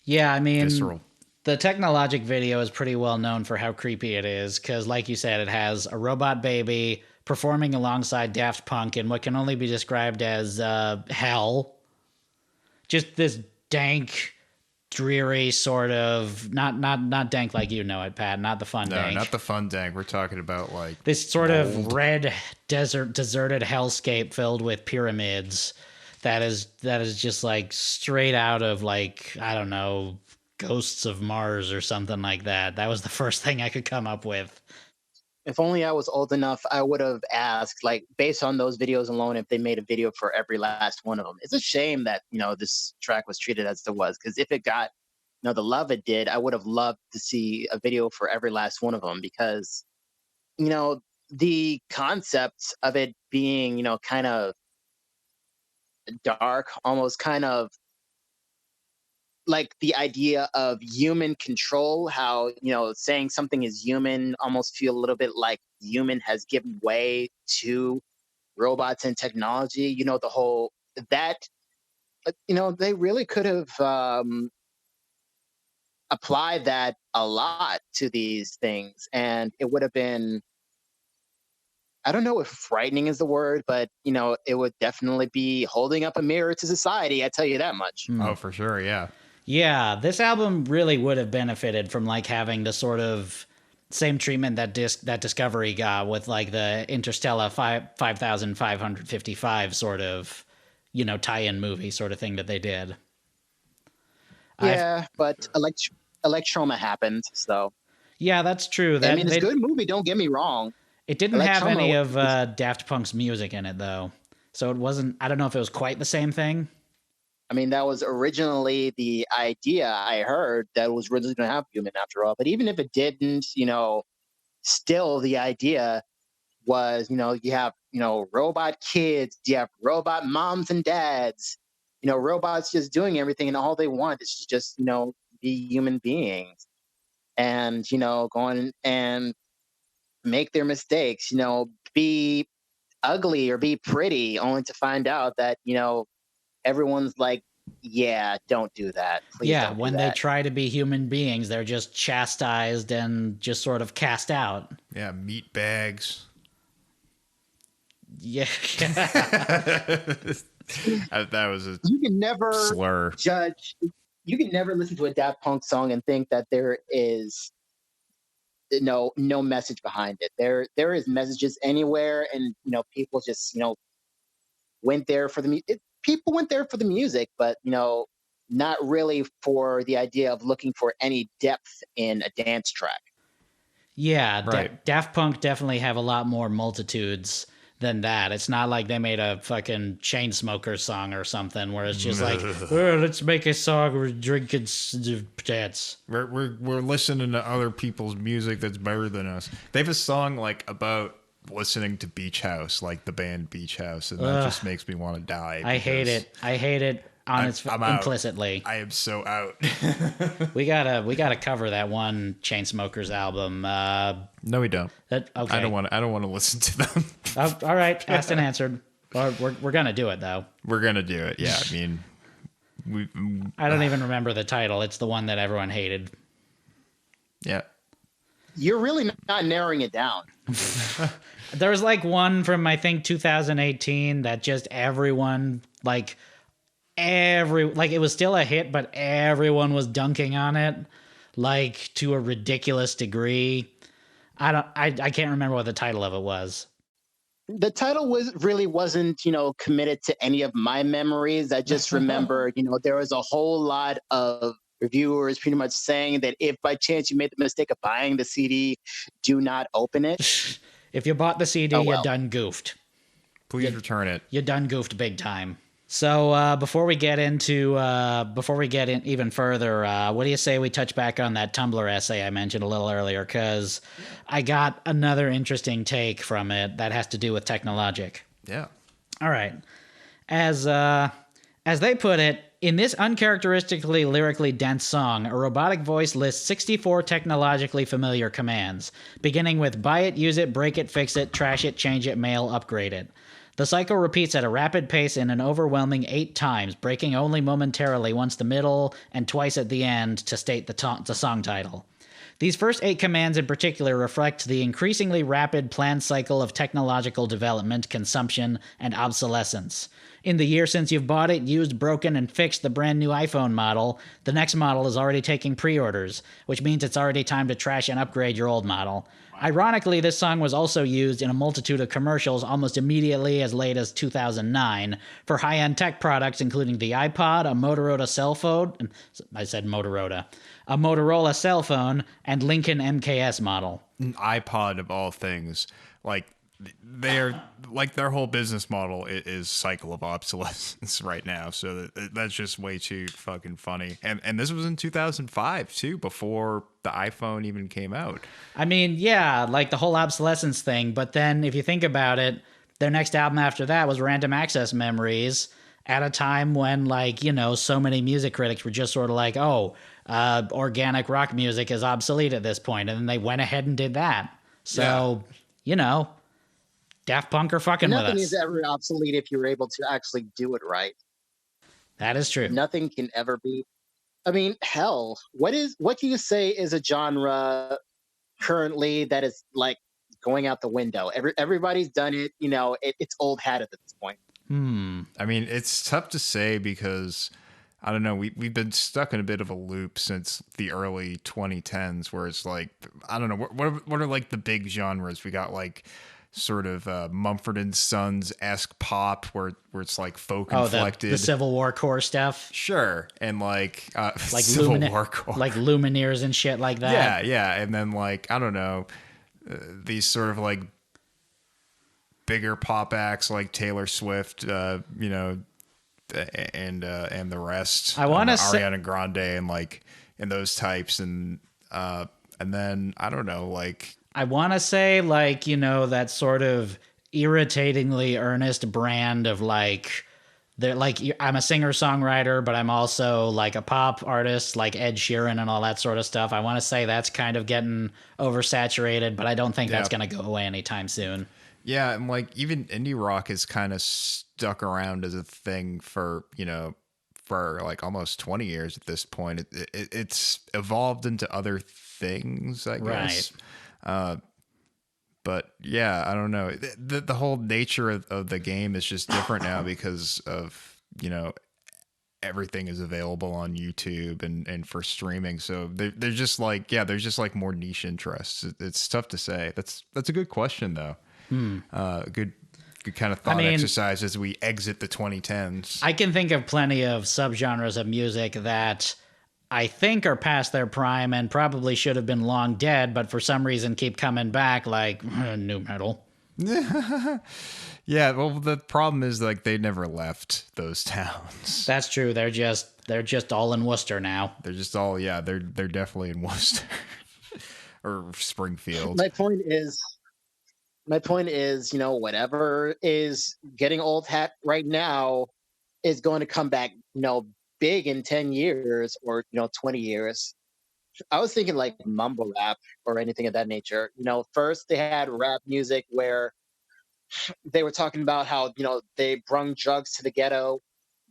Yeah, I mean, Visceral. The Technologic video is pretty well known for how creepy it is, because like you said, it has a robot baby performing alongside Daft Punk in what can only be described as hell. Just this dank, dreary sort of not dank like you know it, Pat. Not the fun dank. No, not the fun dank. We're talking about like this sort of red deserted hellscape filled with pyramids. That is just like straight out of like, I don't know, Ghosts of Mars or something like that. That was the first thing I could come up with. If only I was old enough, I would have asked, like, based on those videos alone, if they made a video for every last one of them. It's a shame that, this track was treated as it was, because if it got, the love it did, I would have loved to see a video for every last one of them, because, the concepts of it being, kind of dark, almost kind of like the idea of human control, how, saying something is human almost feel a little bit like human has given way to robots and technology, the whole that, they really could have applied that a lot to these things. And it would have been, I don't know if frightening is the word, but, it would definitely be holding up a mirror to society. I tell you that much. Oh, for sure. Yeah. Yeah, this album really would have benefited from like having the sort of same treatment that Discovery got with like the Interstellar 5555 sort of, tie-in movie sort of thing that they did. Yeah, but Electroma happened, so. Yeah, that's true. I mean, it's a good movie, don't get me wrong. It didn't have any of Daft Punk's music in it, though. So it wasn't, I don't know if it was quite the same thing. I mean, that was originally the idea I heard that was really going to have Human After All. But even if it didn't, still the idea was, you have, robot kids, you have robot moms and dads, robots just doing everything, and all they want is just, be human beings and, going and make their mistakes, be ugly or be pretty, only to find out that, everyone's like, yeah, don't do that. Please don't do when that. they try to be human beings, they're just chastised and just sort of cast out. Yeah, meat bags. Yeah. That was a you can never slur. judge. you can never listen to a Daft Punk song and think that there is no message behind it. There is messages anywhere, and people just went there for the people went there for the music, but not really for the idea of looking for any depth in a dance track. Yeah, Right. Daft Punk definitely have a lot more multitudes than that. It's not like they made a fucking Chainsmokers song or something where it's just like, oh, let's make a song where we're drinking dance. We're listening to other people's music that's better than us. They have a song like about listening to Beach House, like the band Beach House, and that just makes me want to die. I hate it. I hate it on I'm out. implicitly. I am so out. We gotta cover that one Chainsmokers album. No, we don't. Okay. I don't want to listen to them. Oh, all right, asked and answered. We're gonna do it though. We're gonna do it. Yeah, I mean, I don't even remember the title. It's the one that everyone hated. yeah. You're really not narrowing it down. There was like one from I think 2018 that just everyone like it was still a hit, but everyone was dunking on it like to a ridiculous degree. I can't remember what the title of it was. The title wasn't committed to any of my memories. I just remember there was a whole lot of reviewers pretty much saying that if by chance you made the mistake of buying the CD, do not open it. If you bought the CD, well. you done goofed. Please return it. You done goofed big time. So before we get in even further, what do you say we touch back on that Tumblr essay I mentioned a little earlier? Because I got another interesting take from it that has to do with Technologic. Yeah. All right. As they put it, in this uncharacteristically lyrically dense song, a robotic voice lists 64 technologically familiar commands, beginning with buy it, use it, break it, fix it, trash it, change it, mail, upgrade it. The cycle repeats at a rapid pace in an overwhelming 8 times, breaking only momentarily once the middle and twice at the end to state the song title. These first 8 commands in particular reflect the increasingly rapid planned cycle of technological development, consumption, and obsolescence. In the year since you've bought it, used, broken, and fixed the brand new iPhone model, the next model is already taking pre-orders, which means it's already time to trash and upgrade your old model. Ironically, this song was also used in a multitude of commercials almost immediately as late as 2009 for high-end tech products including the iPod, a Motorola cell phone, I said Motorola, a Motorola cell phone, and Lincoln MKS model. An iPod of all things. Like, they're like their whole business model is cycle of obsolescence right now. So that's just way too fucking funny. And this was in 2005 too, before the iPhone even came out. I mean, yeah, like the whole obsolescence thing. But then if you think about it, their next album after that was Random Access Memories at a time when so many music critics were just sort of like, organic rock music is obsolete at this point. And then they went ahead and did that. So, Daft Punk are fucking with us. Nothing is ever obsolete if you're able to actually do it right. That is true. Nothing can ever be. I mean, hell, what can you say is a genre currently that is like going out the window? Everybody's done it. It's old hat at this point. I mean, it's tough to say because I don't know. We've been stuck in a bit of a loop since the early 2010s, where it's like I don't know what are like the big genres. We got like sort of Mumford and Sons-esque pop where it's like folk inflected. The Civil War core stuff. Sure. And like Civil War core. Like Lumineers and shit like that. Yeah. And then like, I don't know, these sort of like bigger pop acts like Taylor Swift, and the rest. I want to say Ariana Grande and those types. And then I don't know, like, I want to say, that sort of irritatingly earnest brand of I'm a singer-songwriter, but I'm also like a pop artist like Ed Sheeran and all that sort of stuff. I want to say that's kind of getting oversaturated, but I don't think that's going to go away anytime soon. Yeah, and like even indie rock is kind of stuck around as a thing for like almost 20 years at this point. It's evolved into other things, I guess. Right. But yeah, I don't know. The whole nature of the game is just different now because of, everything is available on YouTube and for streaming. So they're just like, yeah, there's just like more niche interests. It's tough to say. That's a good question though. Good kind of thought exercise as we exit the 2010s. I can think of plenty of subgenres of music that I think are past their prime and probably should have been long dead, but for some reason keep coming back, like new metal. Yeah, well, the problem is like they never left those towns. That's true. They're just all in Worcester now. They're just all they're definitely in Worcester or Springfield. My point is, whatever is getting old hat right now is going to come back, big in 10 years or 20 years. I was thinking like mumble rap or anything of that nature. First they had rap music where they were talking about how they brung drugs to the ghetto.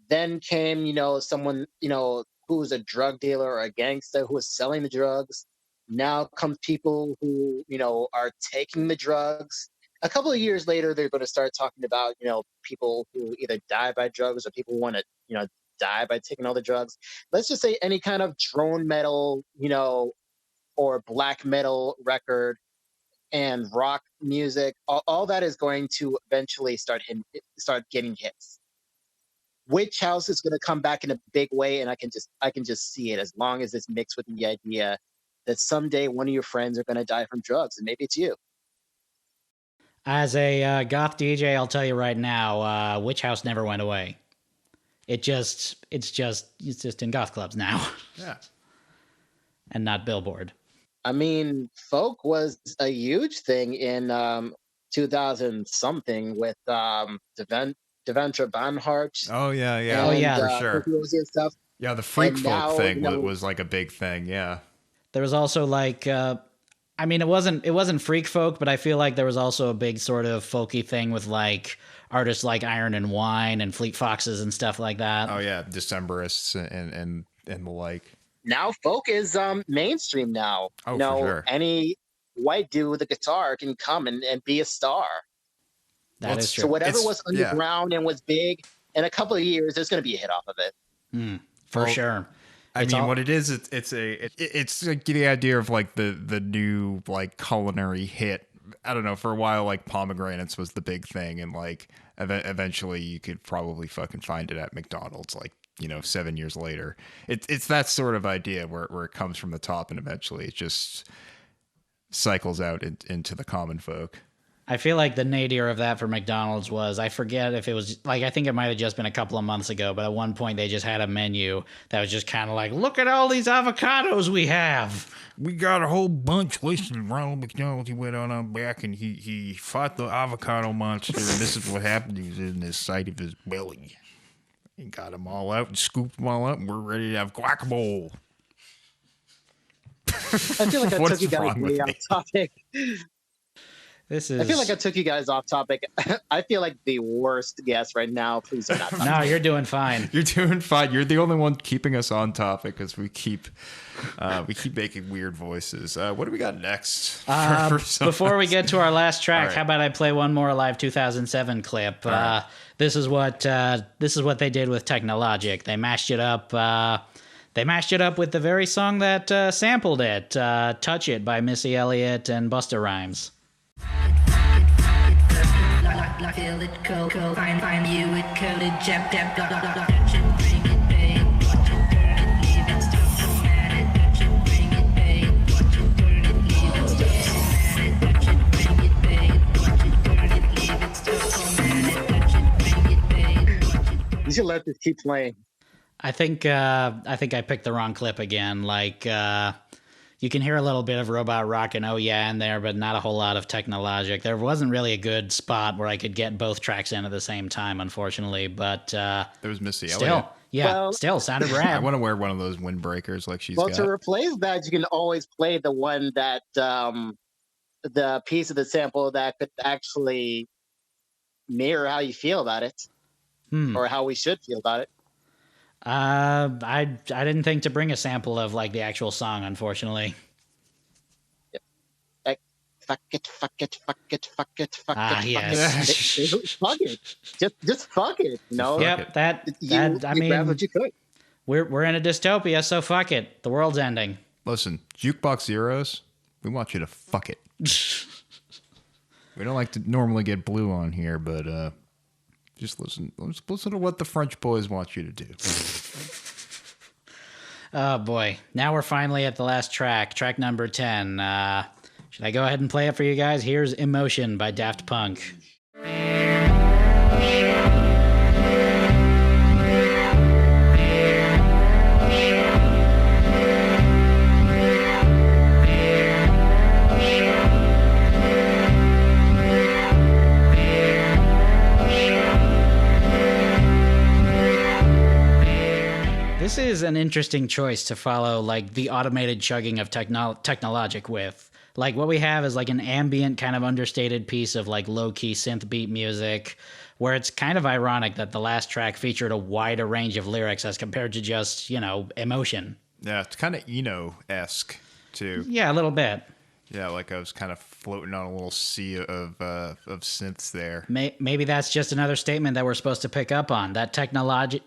Then came someone who was a drug dealer or a gangster who was selling the drugs. Now comes people who are taking the drugs. A couple of years later, they're going to start talking about people who either die by drugs or people who want to die by taking all the drugs. Let's just say any kind of drone metal or black metal record and rock music, all that is going to eventually start getting hits. Witch House is going to come back in a big way, and I can just see it, as long as it's mixed with the idea that someday one of your friends are going to die from drugs, and maybe it's you. As a goth DJ, I'll tell you right now, Witch House never went away. It's just in goth clubs now. Yeah. And not Billboard. I mean, folk was a huge thing in 2000 something with Devendra Banhart. Oh yeah, for sure. And stuff. Yeah, the freak And folk now, thing was like a big thing. Yeah. There was also like, it wasn't freak folk, but I feel like there was also a big sort of folky thing with like artists like Iron and Wine and Fleet Foxes and stuff like that. Oh yeah, Decemberists and the like. Now folk is mainstream now. Oh, for sure. Any white dude with a guitar can come and be a star. That is true. So whatever was underground and was big, in a couple of years, there's going to be a hit off of it. For sure. What it is, it's like the idea of like the new like culinary hit. I don't know. For a while, like pomegranates was the big thing, and like eventually you could probably fucking find it at McDonald's. Like 7 years later, it's that sort of idea where it comes from the top, and eventually it just cycles out into the common folk. I feel like the nadir of that for McDonald's was, I forget if it was like, I think it might have just been a couple of months ago, but at one point they just had a menu that was just kind of like, look at all these avocados we have. We got a whole bunch. Listen, Ronald McDonald, he went on our back and he fought the avocado monster, and this is what happened. He was in the side of his belly. He got them all out and scooped them all up, and we're ready to have guacamole. I feel like I took you guys way off topic. I feel like I took you guys off topic. I feel like the worst guest right now. Please do not. No, you're doing fine. You're doing fine. You're the only one keeping us on topic because we keep making weird voices. What do we got next? Before we get to our last track, How about I play one more live 2007 clip? Right. This is what they did with Technologic. They mashed it up. They mashed it up with the very song that sampled it, "Touch It" by Missy Elliott and Busta Rhymes. Feel it cold, find you it coded, jab, dab, dot, dot, dot, touch it, bring it, babe, watch it, turn it, leave it, stop, format it, touch it, bring it, babe, watch it, turn it, leave it, stop, format it, touch it, bring it, babe, watch it, turn it, leave it, stop, format it, touch it, bring it, babe, watch it. You should let this keep playing. I think I picked the wrong clip again. Like, you can hear a little bit of Robot Rock and Oh Yeah in there, but not a whole lot of Technologic. There wasn't really a good spot where I could get both tracks in at the same time, unfortunately. But there was Missy Elliott. Still sounded rad. I want to wear one of those windbreakers like she's got. Well, to replace that, you can always play the one that the piece of the sample that could actually mirror how you feel about it, or how we should feel about it. I didn't think to bring a sample of like the actual song, unfortunately. Yep. Like, fuck it. Yes. Fuck it. Just fuck it. Yep. You grab what you could. We're in a dystopia, so fuck it. The world's ending. Listen, Jukebox Zeros, we want you to fuck it. We don't like to normally get blue on here, but just listen to what the French boys want you to do. Oh boy. Now we're finally at the last track number 10. Should I go ahead and play it for you guys? Here's Emotion by Daft Punk. This is an interesting choice to follow, like, the automated chugging of technologic with. Like, what we have is, like, an ambient kind of understated piece of, like, low-key synth beat music, where it's kind of ironic that the last track featured a wider range of lyrics as compared to just, emotion. Yeah, it's kind of Eno-esque, too. Yeah, a little bit. Yeah, like I was kind of floating on a little sea of synths there. Maybe that's just another statement that we're supposed to pick up on, that technologic,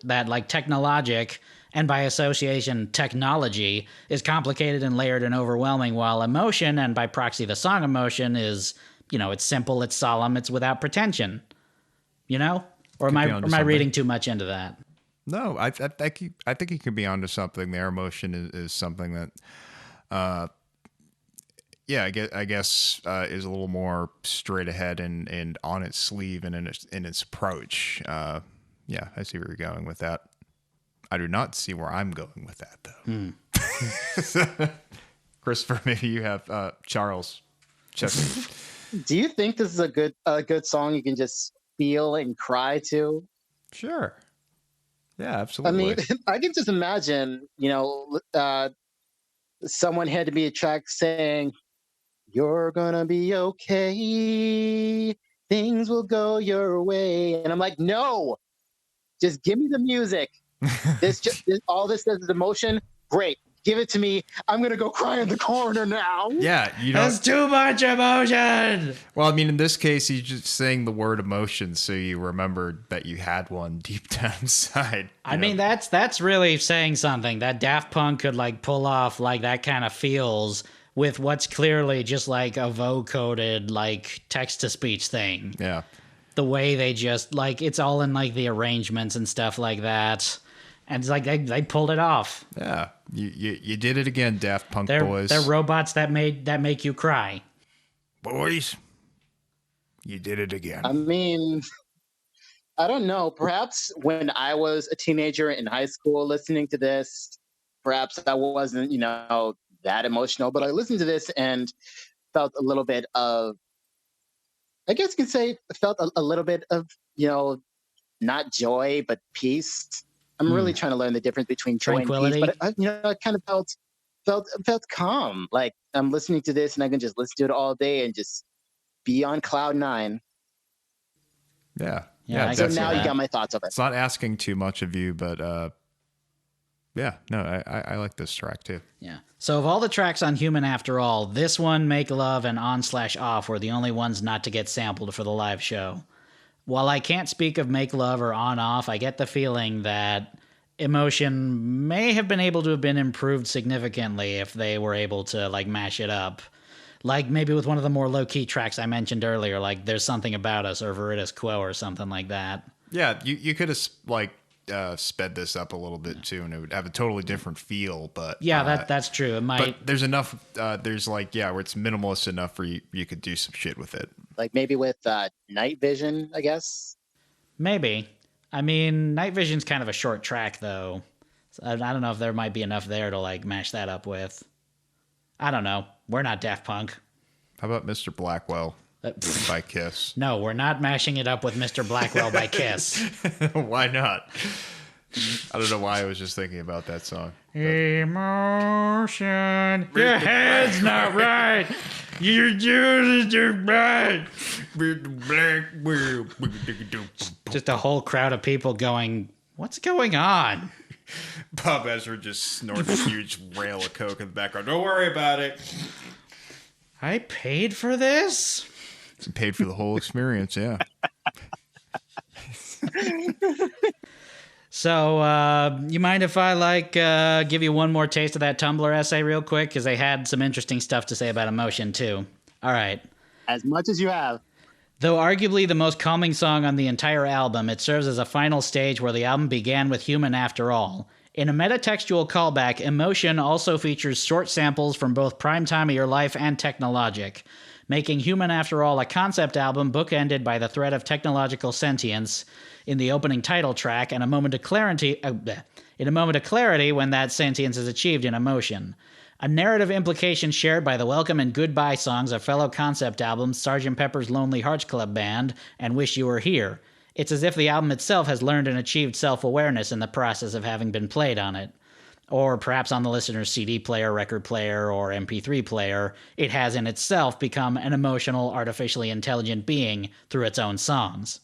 and by association, technology, is complicated and layered and overwhelming, while emotion, and by proxy the song Emotion, is, it's simple, it's solemn, it's without pretension. Or am I reading too much into that? No, I think you could be onto something there. Emotion is something that, I guess is a little more straight ahead and on its sleeve and in its approach. I see where you're going with that. I do not see where I'm going with that, though. Christopher, maybe you have Charles. Do you think this is a good song you can just feel and cry to? Sure. Yeah, absolutely. I mean, I can just imagine, someone had to be a track saying, "You're gonna be okay. Things will go your way." And I'm like, no, just give me the music. All this says is emotion. Great. Give it to me. I'm going to go cry in the corner now. Yeah. That's too much emotion. Well, I mean, in this case, he's just saying the word emotion, so you remembered that you had one deep down inside. I mean, that's really saying something, that Daft Punk could, like, pull off, like, that kind of feels with what's clearly just, like, a vocoded, like, text-to-speech thing. Yeah. The way they just, like, it's all in, like, the arrangements and stuff like that. And it's like they pulled it off. Yeah, you did it again, Daft Punk boys. They're robots that make you cry. Boys, you did it again. I mean, I don't know. Perhaps when I was a teenager in high school listening to this, perhaps I wasn't, that emotional. But I listened to this and felt a little bit of, I guess you could say, felt a little bit of, not joy, but peace. I'm really trying to learn the difference between joy tranquility. And peace, but I kind of felt calm. Like I'm listening to this and I can just listen to it all day and just be on cloud nine. Yeah. So now you got my thoughts of it. It's not asking too much of you, but I like this track too. Yeah. So of all the tracks on Human After All, this one, Make Love, and On/Off were the only ones not to get sampled for the live show. While I can't speak of Make Love or On Off, I get the feeling that Emotion may have been able to have been improved significantly if they were able to, like, mash it up. Like, maybe with one of the more low-key tracks I mentioned earlier, like There's Something About Us or Veritas Quo or something like that. Yeah, you could have, like, sped this up a little bit, too, and it would have a totally different feel, but... Yeah, that's true. It might... But there's enough, where it's minimalist enough where you could do some shit with it. Like maybe with Night Vision, I guess. Maybe. I mean, Night Vision's kind of a short track, though. So I don't know if there might be enough there to, like, mash that up with. I don't know. We're not Daft Punk. How about Mr. Blackwell by Kiss? No, we're not mashing it up with Mr. Blackwell by Kiss. Why not? I don't know why I was just thinking about that song. Emotion. Your head's not right. You're just right. Just a whole crowd of people going, what's going on? Bob Ezra just snorts a huge rail of coke in the background. Don't worry about it. I paid for this? Paid for the whole experience, yeah. So, you mind if I give you one more taste of that Tumblr essay real quick? Because they had some interesting stuff to say about emotion too. All right. As much as you have. Though arguably the most calming song on the entire album, it serves as a final stage where the album began with Human After All. In a metatextual callback, Emotion also features short samples from both Prime Time of Your Life and Technologic, making Human After All a concept album bookended by the thread of technological sentience in the opening title track and a moment of clarity when that sentience is achieved in Emotion. A narrative implication shared by the Welcome and Goodbye songs of fellow concept albums Sgt. Pepper's Lonely Hearts Club Band and Wish You Were Here. It's as if the album itself has learned and achieved self-awareness in the process of having been played on it. Or perhaps on the listener's CD player, record player, or MP3 player, it has in itself become an emotional, artificially intelligent being through its own songs.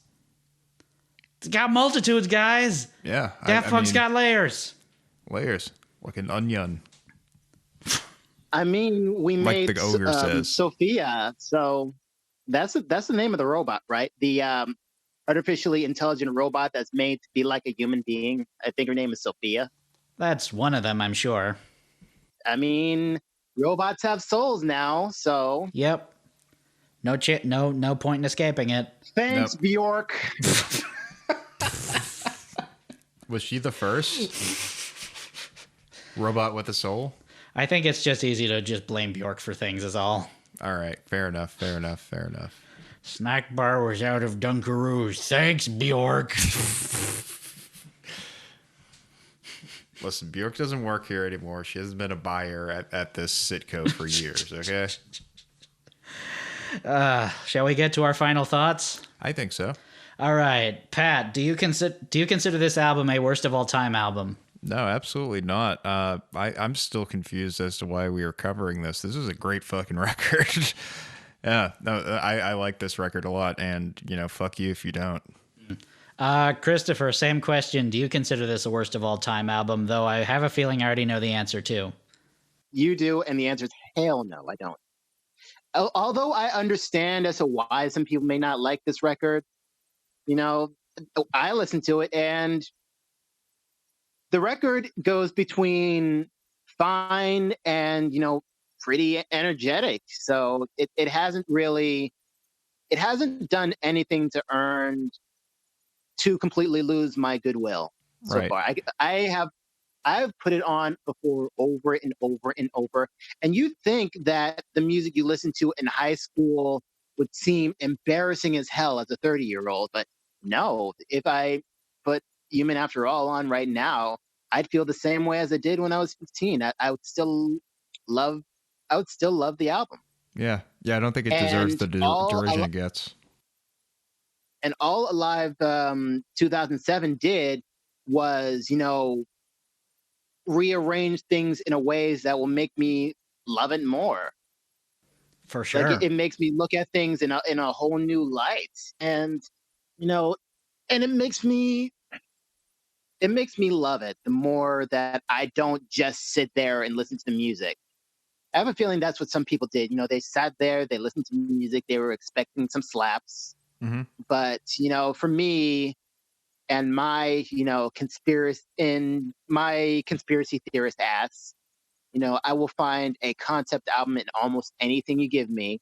It's got multitudes, guys! Yeah. Daft Punk's got layers! Layers. Like an onion. I mean, we Like made the ogre says. Sophia, so that's the name of the robot, right? The artificially intelligent robot that's made to be like a human being. I think her name is Sophia. That's one of them, I'm sure. I mean, robots have souls now, so Yep. No point in escaping it. thanks, Nope. Bjork. Was she the first robot with a soul? I think it's just easy to just blame Bjork for things is all. All right. Fair enough. Snack bar was out of Dunkaroos. Thanks, Bjork. Listen, Bjork doesn't work here anymore. She hasn't been a buyer at this Sitco for years, okay? Shall we get to our final thoughts? I think so. All right, Pat, do you consider this album a worst of all time album? No, absolutely not. I'm still confused as to why we are covering this. This is a great fucking record. Yeah, no, I like this record a lot, and, fuck you if you don't. Christopher, same question. Do you consider this a worst of all time album? Though I have a feeling I already know the answer too. You do, and the answer is hell no, I don't. Although I understand as to why some people may not like this record, I listen to it, and the record goes between fine and, pretty energetic. So it hasn't done anything to completely lose my goodwill so Right. far. I've put it on before over and over and over. And you think that the music you listen to in high school would seem embarrassing as hell as a 30-year-old, but no, if I put Human After All on right now, I'd feel the same way as I did when I was 15. I would still love the album. Yeah, I don't think it deserves the derision it gets. And all Alive 2007 did was, rearrange things in a ways that will make me love it more. For sure. Like it makes me look at things in a whole new light, and and it makes me love it the more that I don't just sit there and listen to the music. I have a feeling that's what some people did. They sat there, they listened to music, they were expecting some slaps. Mm-hmm. But, for me and my, conspiracy theorist ass, I will find a concept album in almost anything you give me.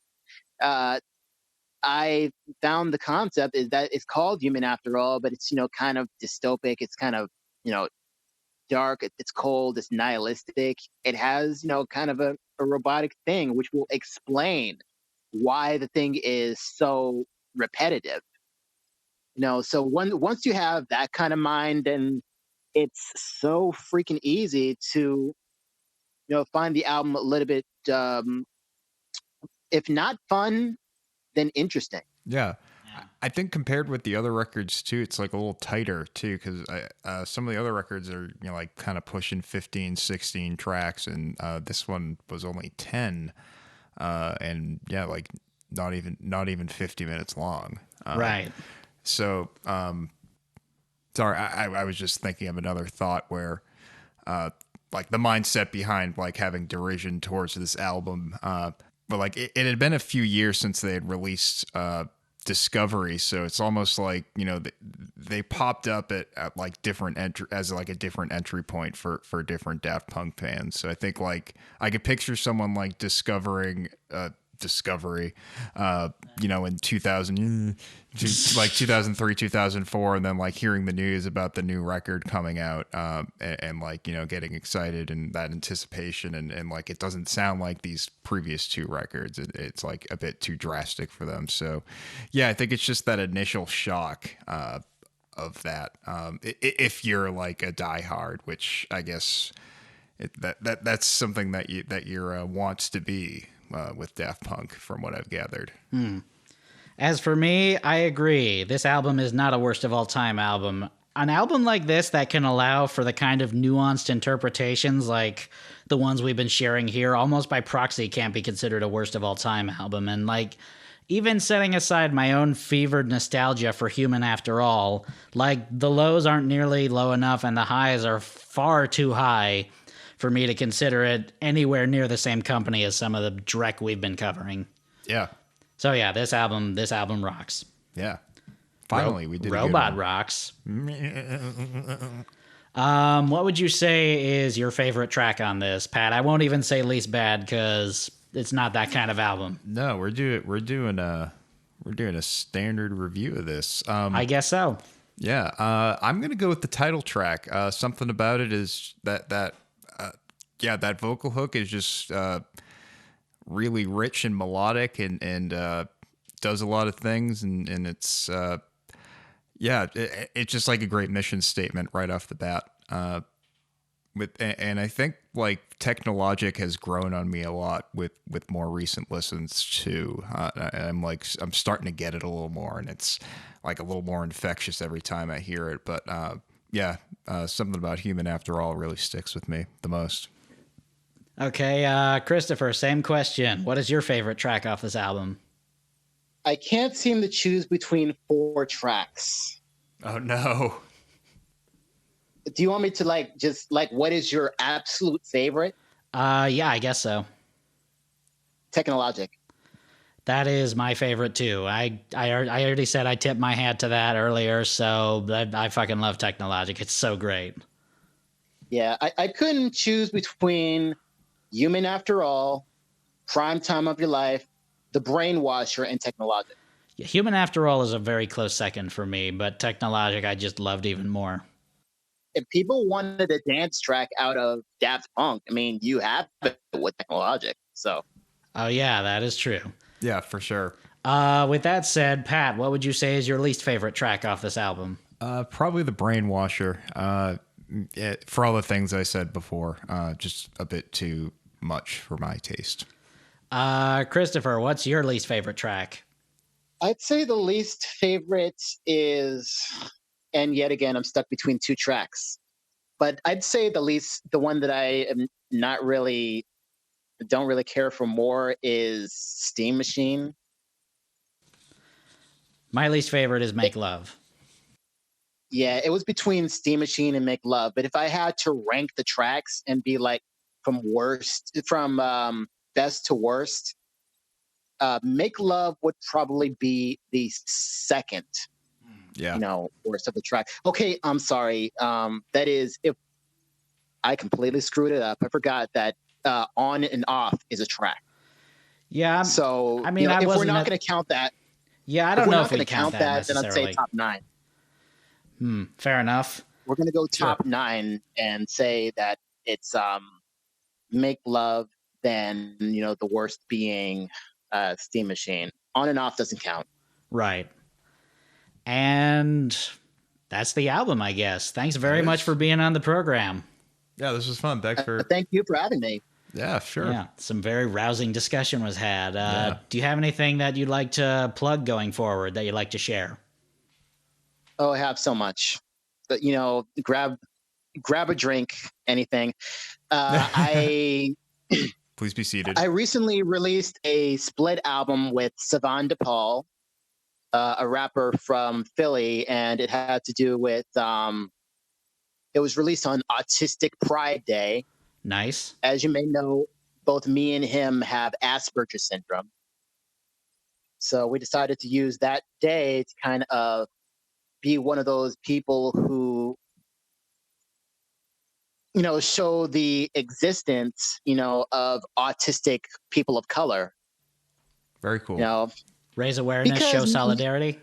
I found the concept is that it's called Human After All, but it's, kind of dystopic. It's kind of, dark. It's cold. It's nihilistic. It has, kind of a robotic thing, which will explain why the thing is so repetitive. So once you have that kind of mind, then it's so freaking easy to, find the album a little bit, if not fun, then interesting. Yeah. I think compared with the other records too, it's like a little tighter too, because some of the other records are like kind of pushing 15, 16 tracks, and this one was only 10, and yeah, like not even 50 minutes long. Right. So, sorry, I was just thinking of another thought where, like the mindset behind like having derision towards this album, but like it had been a few years since they had released discovery. So it's almost like, you know, they popped up at like different as like a different entry point for different Daft Punk fans. So I think like I could picture someone like discovering Discovery, you know, in 2000, like 2003, 2004, and then like hearing the news about the new record coming out, and like, you know, getting excited and that anticipation, and like it doesn't sound like these previous two records. It's like a bit too drastic for them. So, yeah, I think it's just that initial shock of that. If you're like a diehard, which I guess that's something that you're wants to be. With Daft Punk, from what I've gathered. As for me, I agree. This album is not a worst of all time album. An album like this that can allow for the kind of nuanced interpretations like the ones we've been sharing here, almost by proxy can't be considered a worst of all time album. And like, even setting aside my own fevered nostalgia for Human After All, like the lows aren't nearly low enough and the highs are far too high for me to consider it anywhere near the same company as some of the dreck we've been covering. Yeah. So yeah, this album rocks. Yeah. Finally, we did Robot rocks. What would you say is your favorite track on this, Pat? I won't even say least bad because it's not that kind of album. No, we're doing a standard review of this. I guess so. Yeah. I'm gonna go with the title track. Something about it is that that vocal hook is just really rich and melodic and does a lot of things, and it's it's just like a great mission statement right off the bat. And I think like Technologic has grown on me a lot with more recent listens too. I'm starting to get it a little more, and it's like a little more infectious every time I hear it. But something about Human After All really sticks with me the most. Okay, Christopher, same question. What is your favorite track off this album? I can't seem to choose between 4 tracks. Oh no. Do you want me to what is your absolute favorite? Yeah, I guess so. Technologic. That is my favorite too. I already said I tipped my hat to that earlier, so I fucking love Technologic. It's so great. Yeah, I couldn't choose between Human After All, Prime Time of Your Life, The Brainwasher, and Technologic. Yeah, Human After All is a very close second for me, but Technologic I just loved even more. If people wanted a dance track out of Daft Punk, I mean, you have it with Technologic. So. Oh yeah, that is true. Yeah, for sure. With that said, Pat, what would you say is your least favorite track off this album? Probably The Brainwasher. For all the things I said before, just a bit too much for my taste. Christopher, what's your least favorite track? I'd say the least favorite is, and yet again, I'm stuck between 2 tracks, but I'd say the one that I am don't really care for more is Steam Machine. My least favorite is Make Love. Yeah, it was between Steam Machine and Make Love, but if I had to rank the tracks and be like from best to worst, Make Love would probably be the second. Yeah. Worst of the track. Okay, I'm sorry. That is, if I completely screwed it up. I forgot that On and Off is a track. Yeah. So I mean, if we're not going to count that. Yeah, I don't know if we count that, then I'd say top 9. Fair enough. We're going to go top 9 and say that it's Make Love, then the worst being Steam Machine. On and Off doesn't count. Right. And that's the album, I guess. Thanks very much for being on the program. Yeah, this was fun. Thanks for. Thank you for having me. Yeah, sure. Yeah, some very rousing discussion was had. Do you have anything that you'd like to plug going forward that you'd like to share? Oh, I have so much. But grab a drink, anything. I Please be seated. I recently released a split album with Savan DePaul, a rapper from Philly, and it had to do with it was released on Autistic Pride Day. Nice. As you may know, both me and him have Asperger's syndrome. So we decided to use that day to kind of be one of those people who, show the existence, of autistic people of color. Very cool. Raise awareness, show solidarity.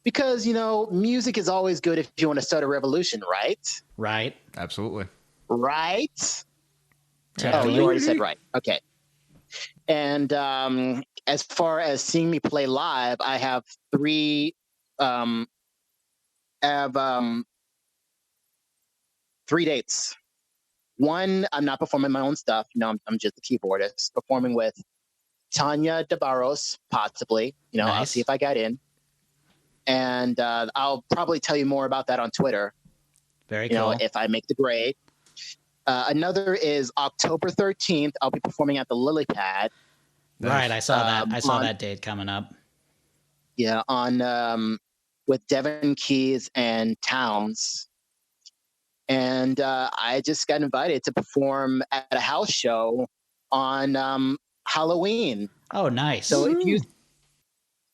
Because, music is always good if you want to start a revolution, right? Right. Absolutely. Right? Totally. Oh, you already said right. Okay. And as far as seeing me play live, I have three dates. One, I'm not performing my own stuff. I'm just a keyboardist, performing with Tanya DeBarros, possibly. Nice. I'll see if I got in. And I'll probably tell you more about that on Twitter. Very cool. If I make the grade. Another is October 13th. I'll be performing at the Lily Pad. Right, I saw that. I saw that date coming up. Yeah, on with Devin Keys and Towns. And I just got invited to perform at a house show on Halloween. Oh, nice.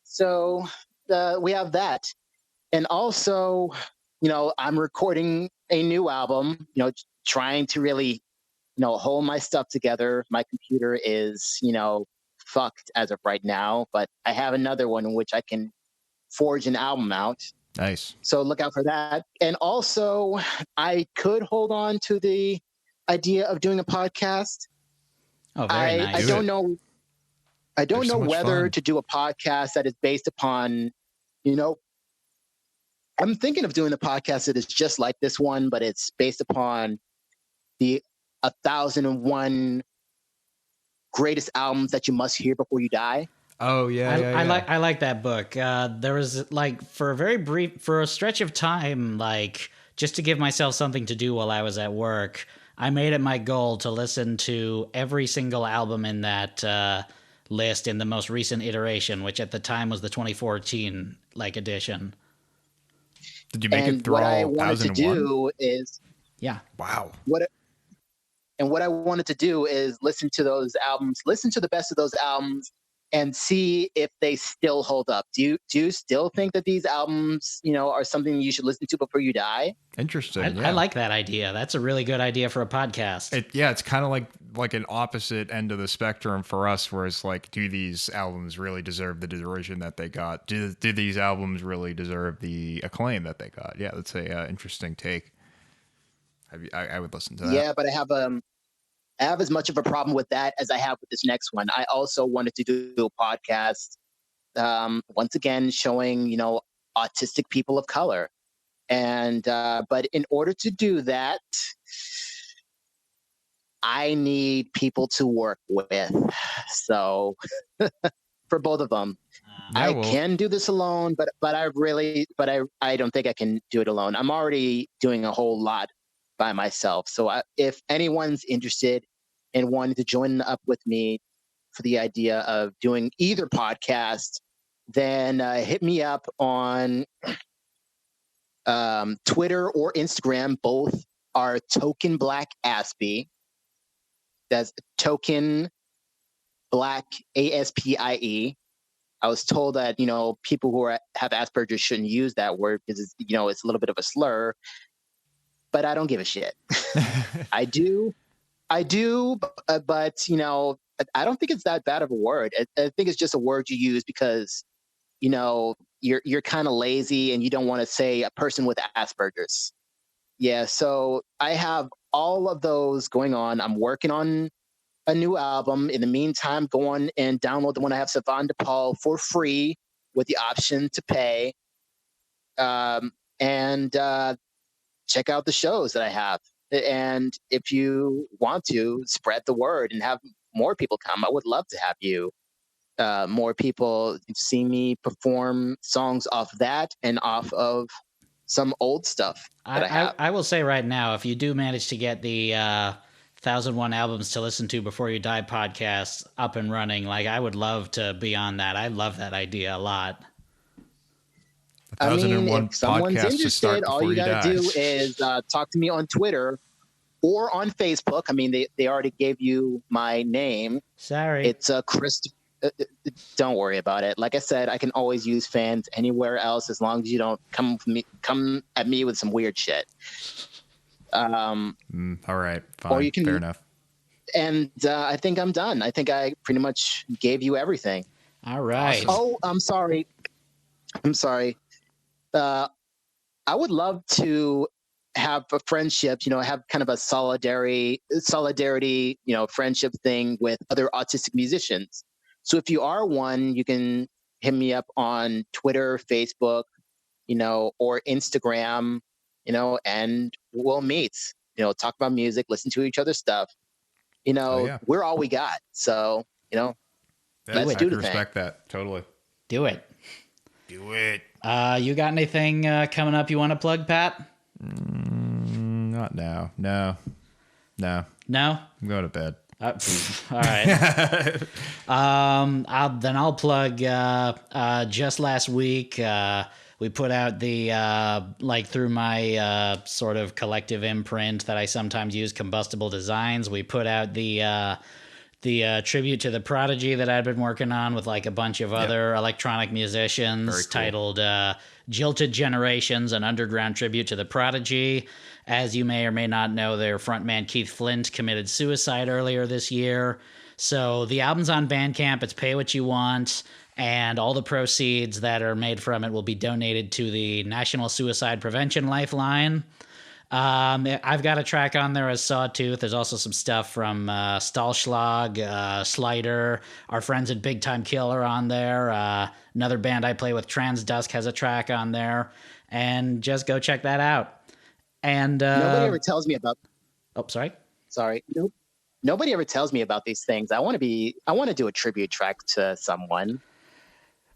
So we have that. And also, I'm recording a new album, trying to really, hold my stuff together. My computer is, fucked as of right now, but I have another one in which I can forge an album out. Nice. So look out for that. And also, I could hold on to the idea of doing a podcast. Oh, very nice. I don't know. I don't know whether fun. to do a podcast that is based upon, I'm thinking of doing the podcast that is just like this one, but it's based upon the 1,001 greatest albums that you must hear before you die. Oh yeah, I like that book. There was for a stretch of time, just to give myself something to do while I was at work, I made it my goal to listen to every single album in that list in the most recent iteration, which at the time was the 2014 edition. Did you make it through what all I wanted to 1001? do is Wow. what I wanted to do is listen to those albums, listen to the best of those albums, and see if they still hold up. Do you still think that these albums, are something you should listen to before you die? Interesting. I like that idea. That's a really good idea for a podcast. It's kind of like an opposite end of the spectrum for us, where it's do these albums really deserve the derision that they got? Do these albums really deserve the acclaim that they got? Yeah, that's a interesting take. I would listen to that. Yeah, but I have as much of a problem with that as I have with this next one. I also wanted to do a podcast, once again, showing, autistic people of color. And, but in order to do that, I need people to work with. So for both of them, I can do this alone, but I don't think I can do it alone. I'm already doing a whole lot by myself. So if anyone's interested in wanting to join up with me for the idea of doing either podcast, then hit me up on Twitter or Instagram. Both are Token Black Aspie. That's Token Black ASPIE. I was told that, people who have Asperger's shouldn't use that word because it's, it's a little bit of a slur. But I don't give a shit. I do, but I don't think it's that bad of a word. I think it's just a word you use because, you're kind of lazy and you don't want to say a person with Asperger's. Yeah, so I have all of those going on. I'm working on a new album. In the meantime, go on and download the one I have, Savan DePaul, for free with the option to pay. Check out the shows that I have. And if you want to spread the word and have more people come, I would love to have you. More people see me perform songs off that and off of some old stuff that I have. I will say right now, if you do manage to get the 1001 albums to listen to before you die podcast up and running, I would love to be on that. I love that idea a lot. I mean, if someone's interested, all you got to do is talk to me on Twitter or on Facebook. I mean, they already gave you my name. Sorry. It's don't worry about it. Like I said, I can always use fans anywhere else as long as you don't come at me with some weird shit. All right, fine, or you can, fair enough. And I think I'm done. I think I pretty much gave you everything. All right. Oh, I'm sorry. I would love to have a friendship, have kind of a solidarity, friendship thing with other autistic musicians. So if you are one, you can hit me up on Twitter, Facebook, or Instagram, and we'll meet, talk about music, listen to each other's stuff. We're all we got. So, let's do the thing. Respect that. Totally. Do it. Do it. You got anything coming up you want to plug, Pat? Not now. No. No? I'm going to bed. All right. I'll plug just last week we put out the through my sort of collective imprint that I sometimes use, Combustible Designs. We put out the tribute to the Prodigy that I'd been working on with like a bunch of other electronic musicians. Very cool. Titled Jilted Generations, an underground tribute to the Prodigy. As you may or may not know, their frontman Keith Flint committed suicide earlier this year. So the album's on Bandcamp. It's pay what you want, and all the proceeds that are made from it will be donated to the National Suicide Prevention Lifeline. I've got a track on there as Sawtooth. There's also some stuff from Stahlschlag, Slider, our friends at Big Time Killer on there. Another band I play with, Transdusk, has a track on there. And just go check that out. And nobody ever tells me about. Oh, sorry. Nope. Nobody ever tells me about these things. I want to do a tribute track to someone.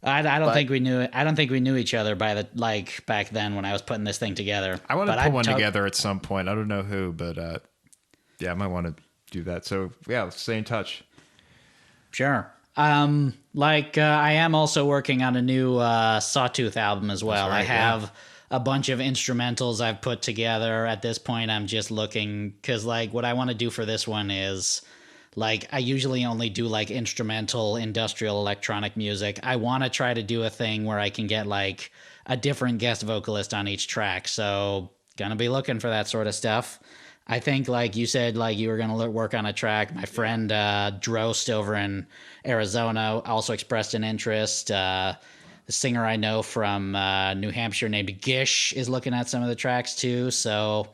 I don't think we knew it. I don't think we knew each other back then when I was putting this thing together. I want to put one together at some point. I don't know who, but I might want to do that. So let's stay in touch. Sure. I am also working on a new Sawtooth album as well. Right, I have a bunch of instrumentals I've put together. At this point, I'm just looking, because what I want to do for this one is, I usually only do instrumental industrial electronic music. I want to try to do a thing where I can get a different guest vocalist on each track. So gonna be looking for that sort of stuff. I think you said you were gonna work on a track. My friend Drost over in Arizona also expressed an interest. The singer I know from New Hampshire named Gish is looking at some of the tracks too. So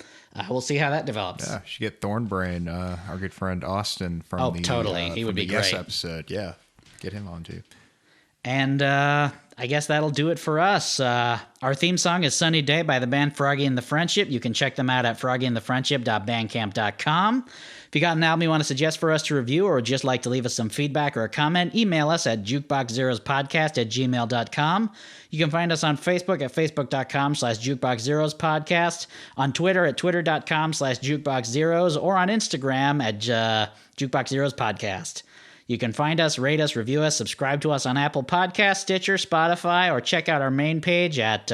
we'll see how that develops. Yeah, should get Thornbrain, our good friend Austin from totally. He would be Yes great. Episode. Yeah, get him on too. And I guess that'll do it for us. Our theme song is Sunny Day by the band Froggy and the Friendship. You can check them out at froggyandthefriendship.bandcamp.com. If you got an album you want to suggest for us to review, or would just like to leave us some feedback or a comment, email us at jukeboxzerospodcast@gmail.com. You can find us on Facebook at facebook.com/jukeboxzerospodcast, on Twitter at twitter.com/jukeboxzeros, or on Instagram at jukeboxzerospodcast. You can find us, rate us, review us, subscribe to us on Apple Podcasts, Stitcher, Spotify, or check out our main page at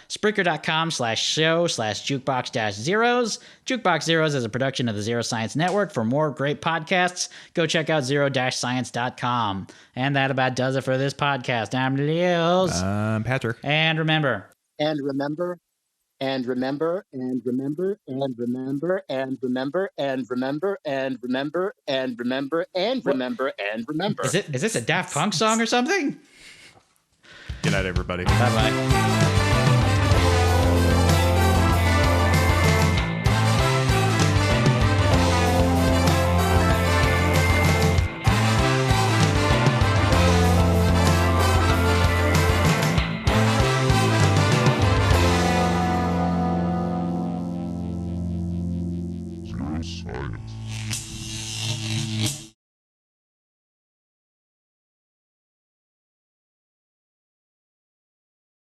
Spreaker.com/show/jukebox-zeros. Jukebox Zeros is a production of the Zero Science Network. For more great podcasts, go check out zero-science.com. And that about does it for this podcast. I'm Lilz. I'm Patrick. And remember. And remember. And remember, and remember, and remember, and remember, and remember, and remember, and remember, and remember, and remember. Is this a Daft Punk song or something? Good night, everybody. Bye-bye. Science.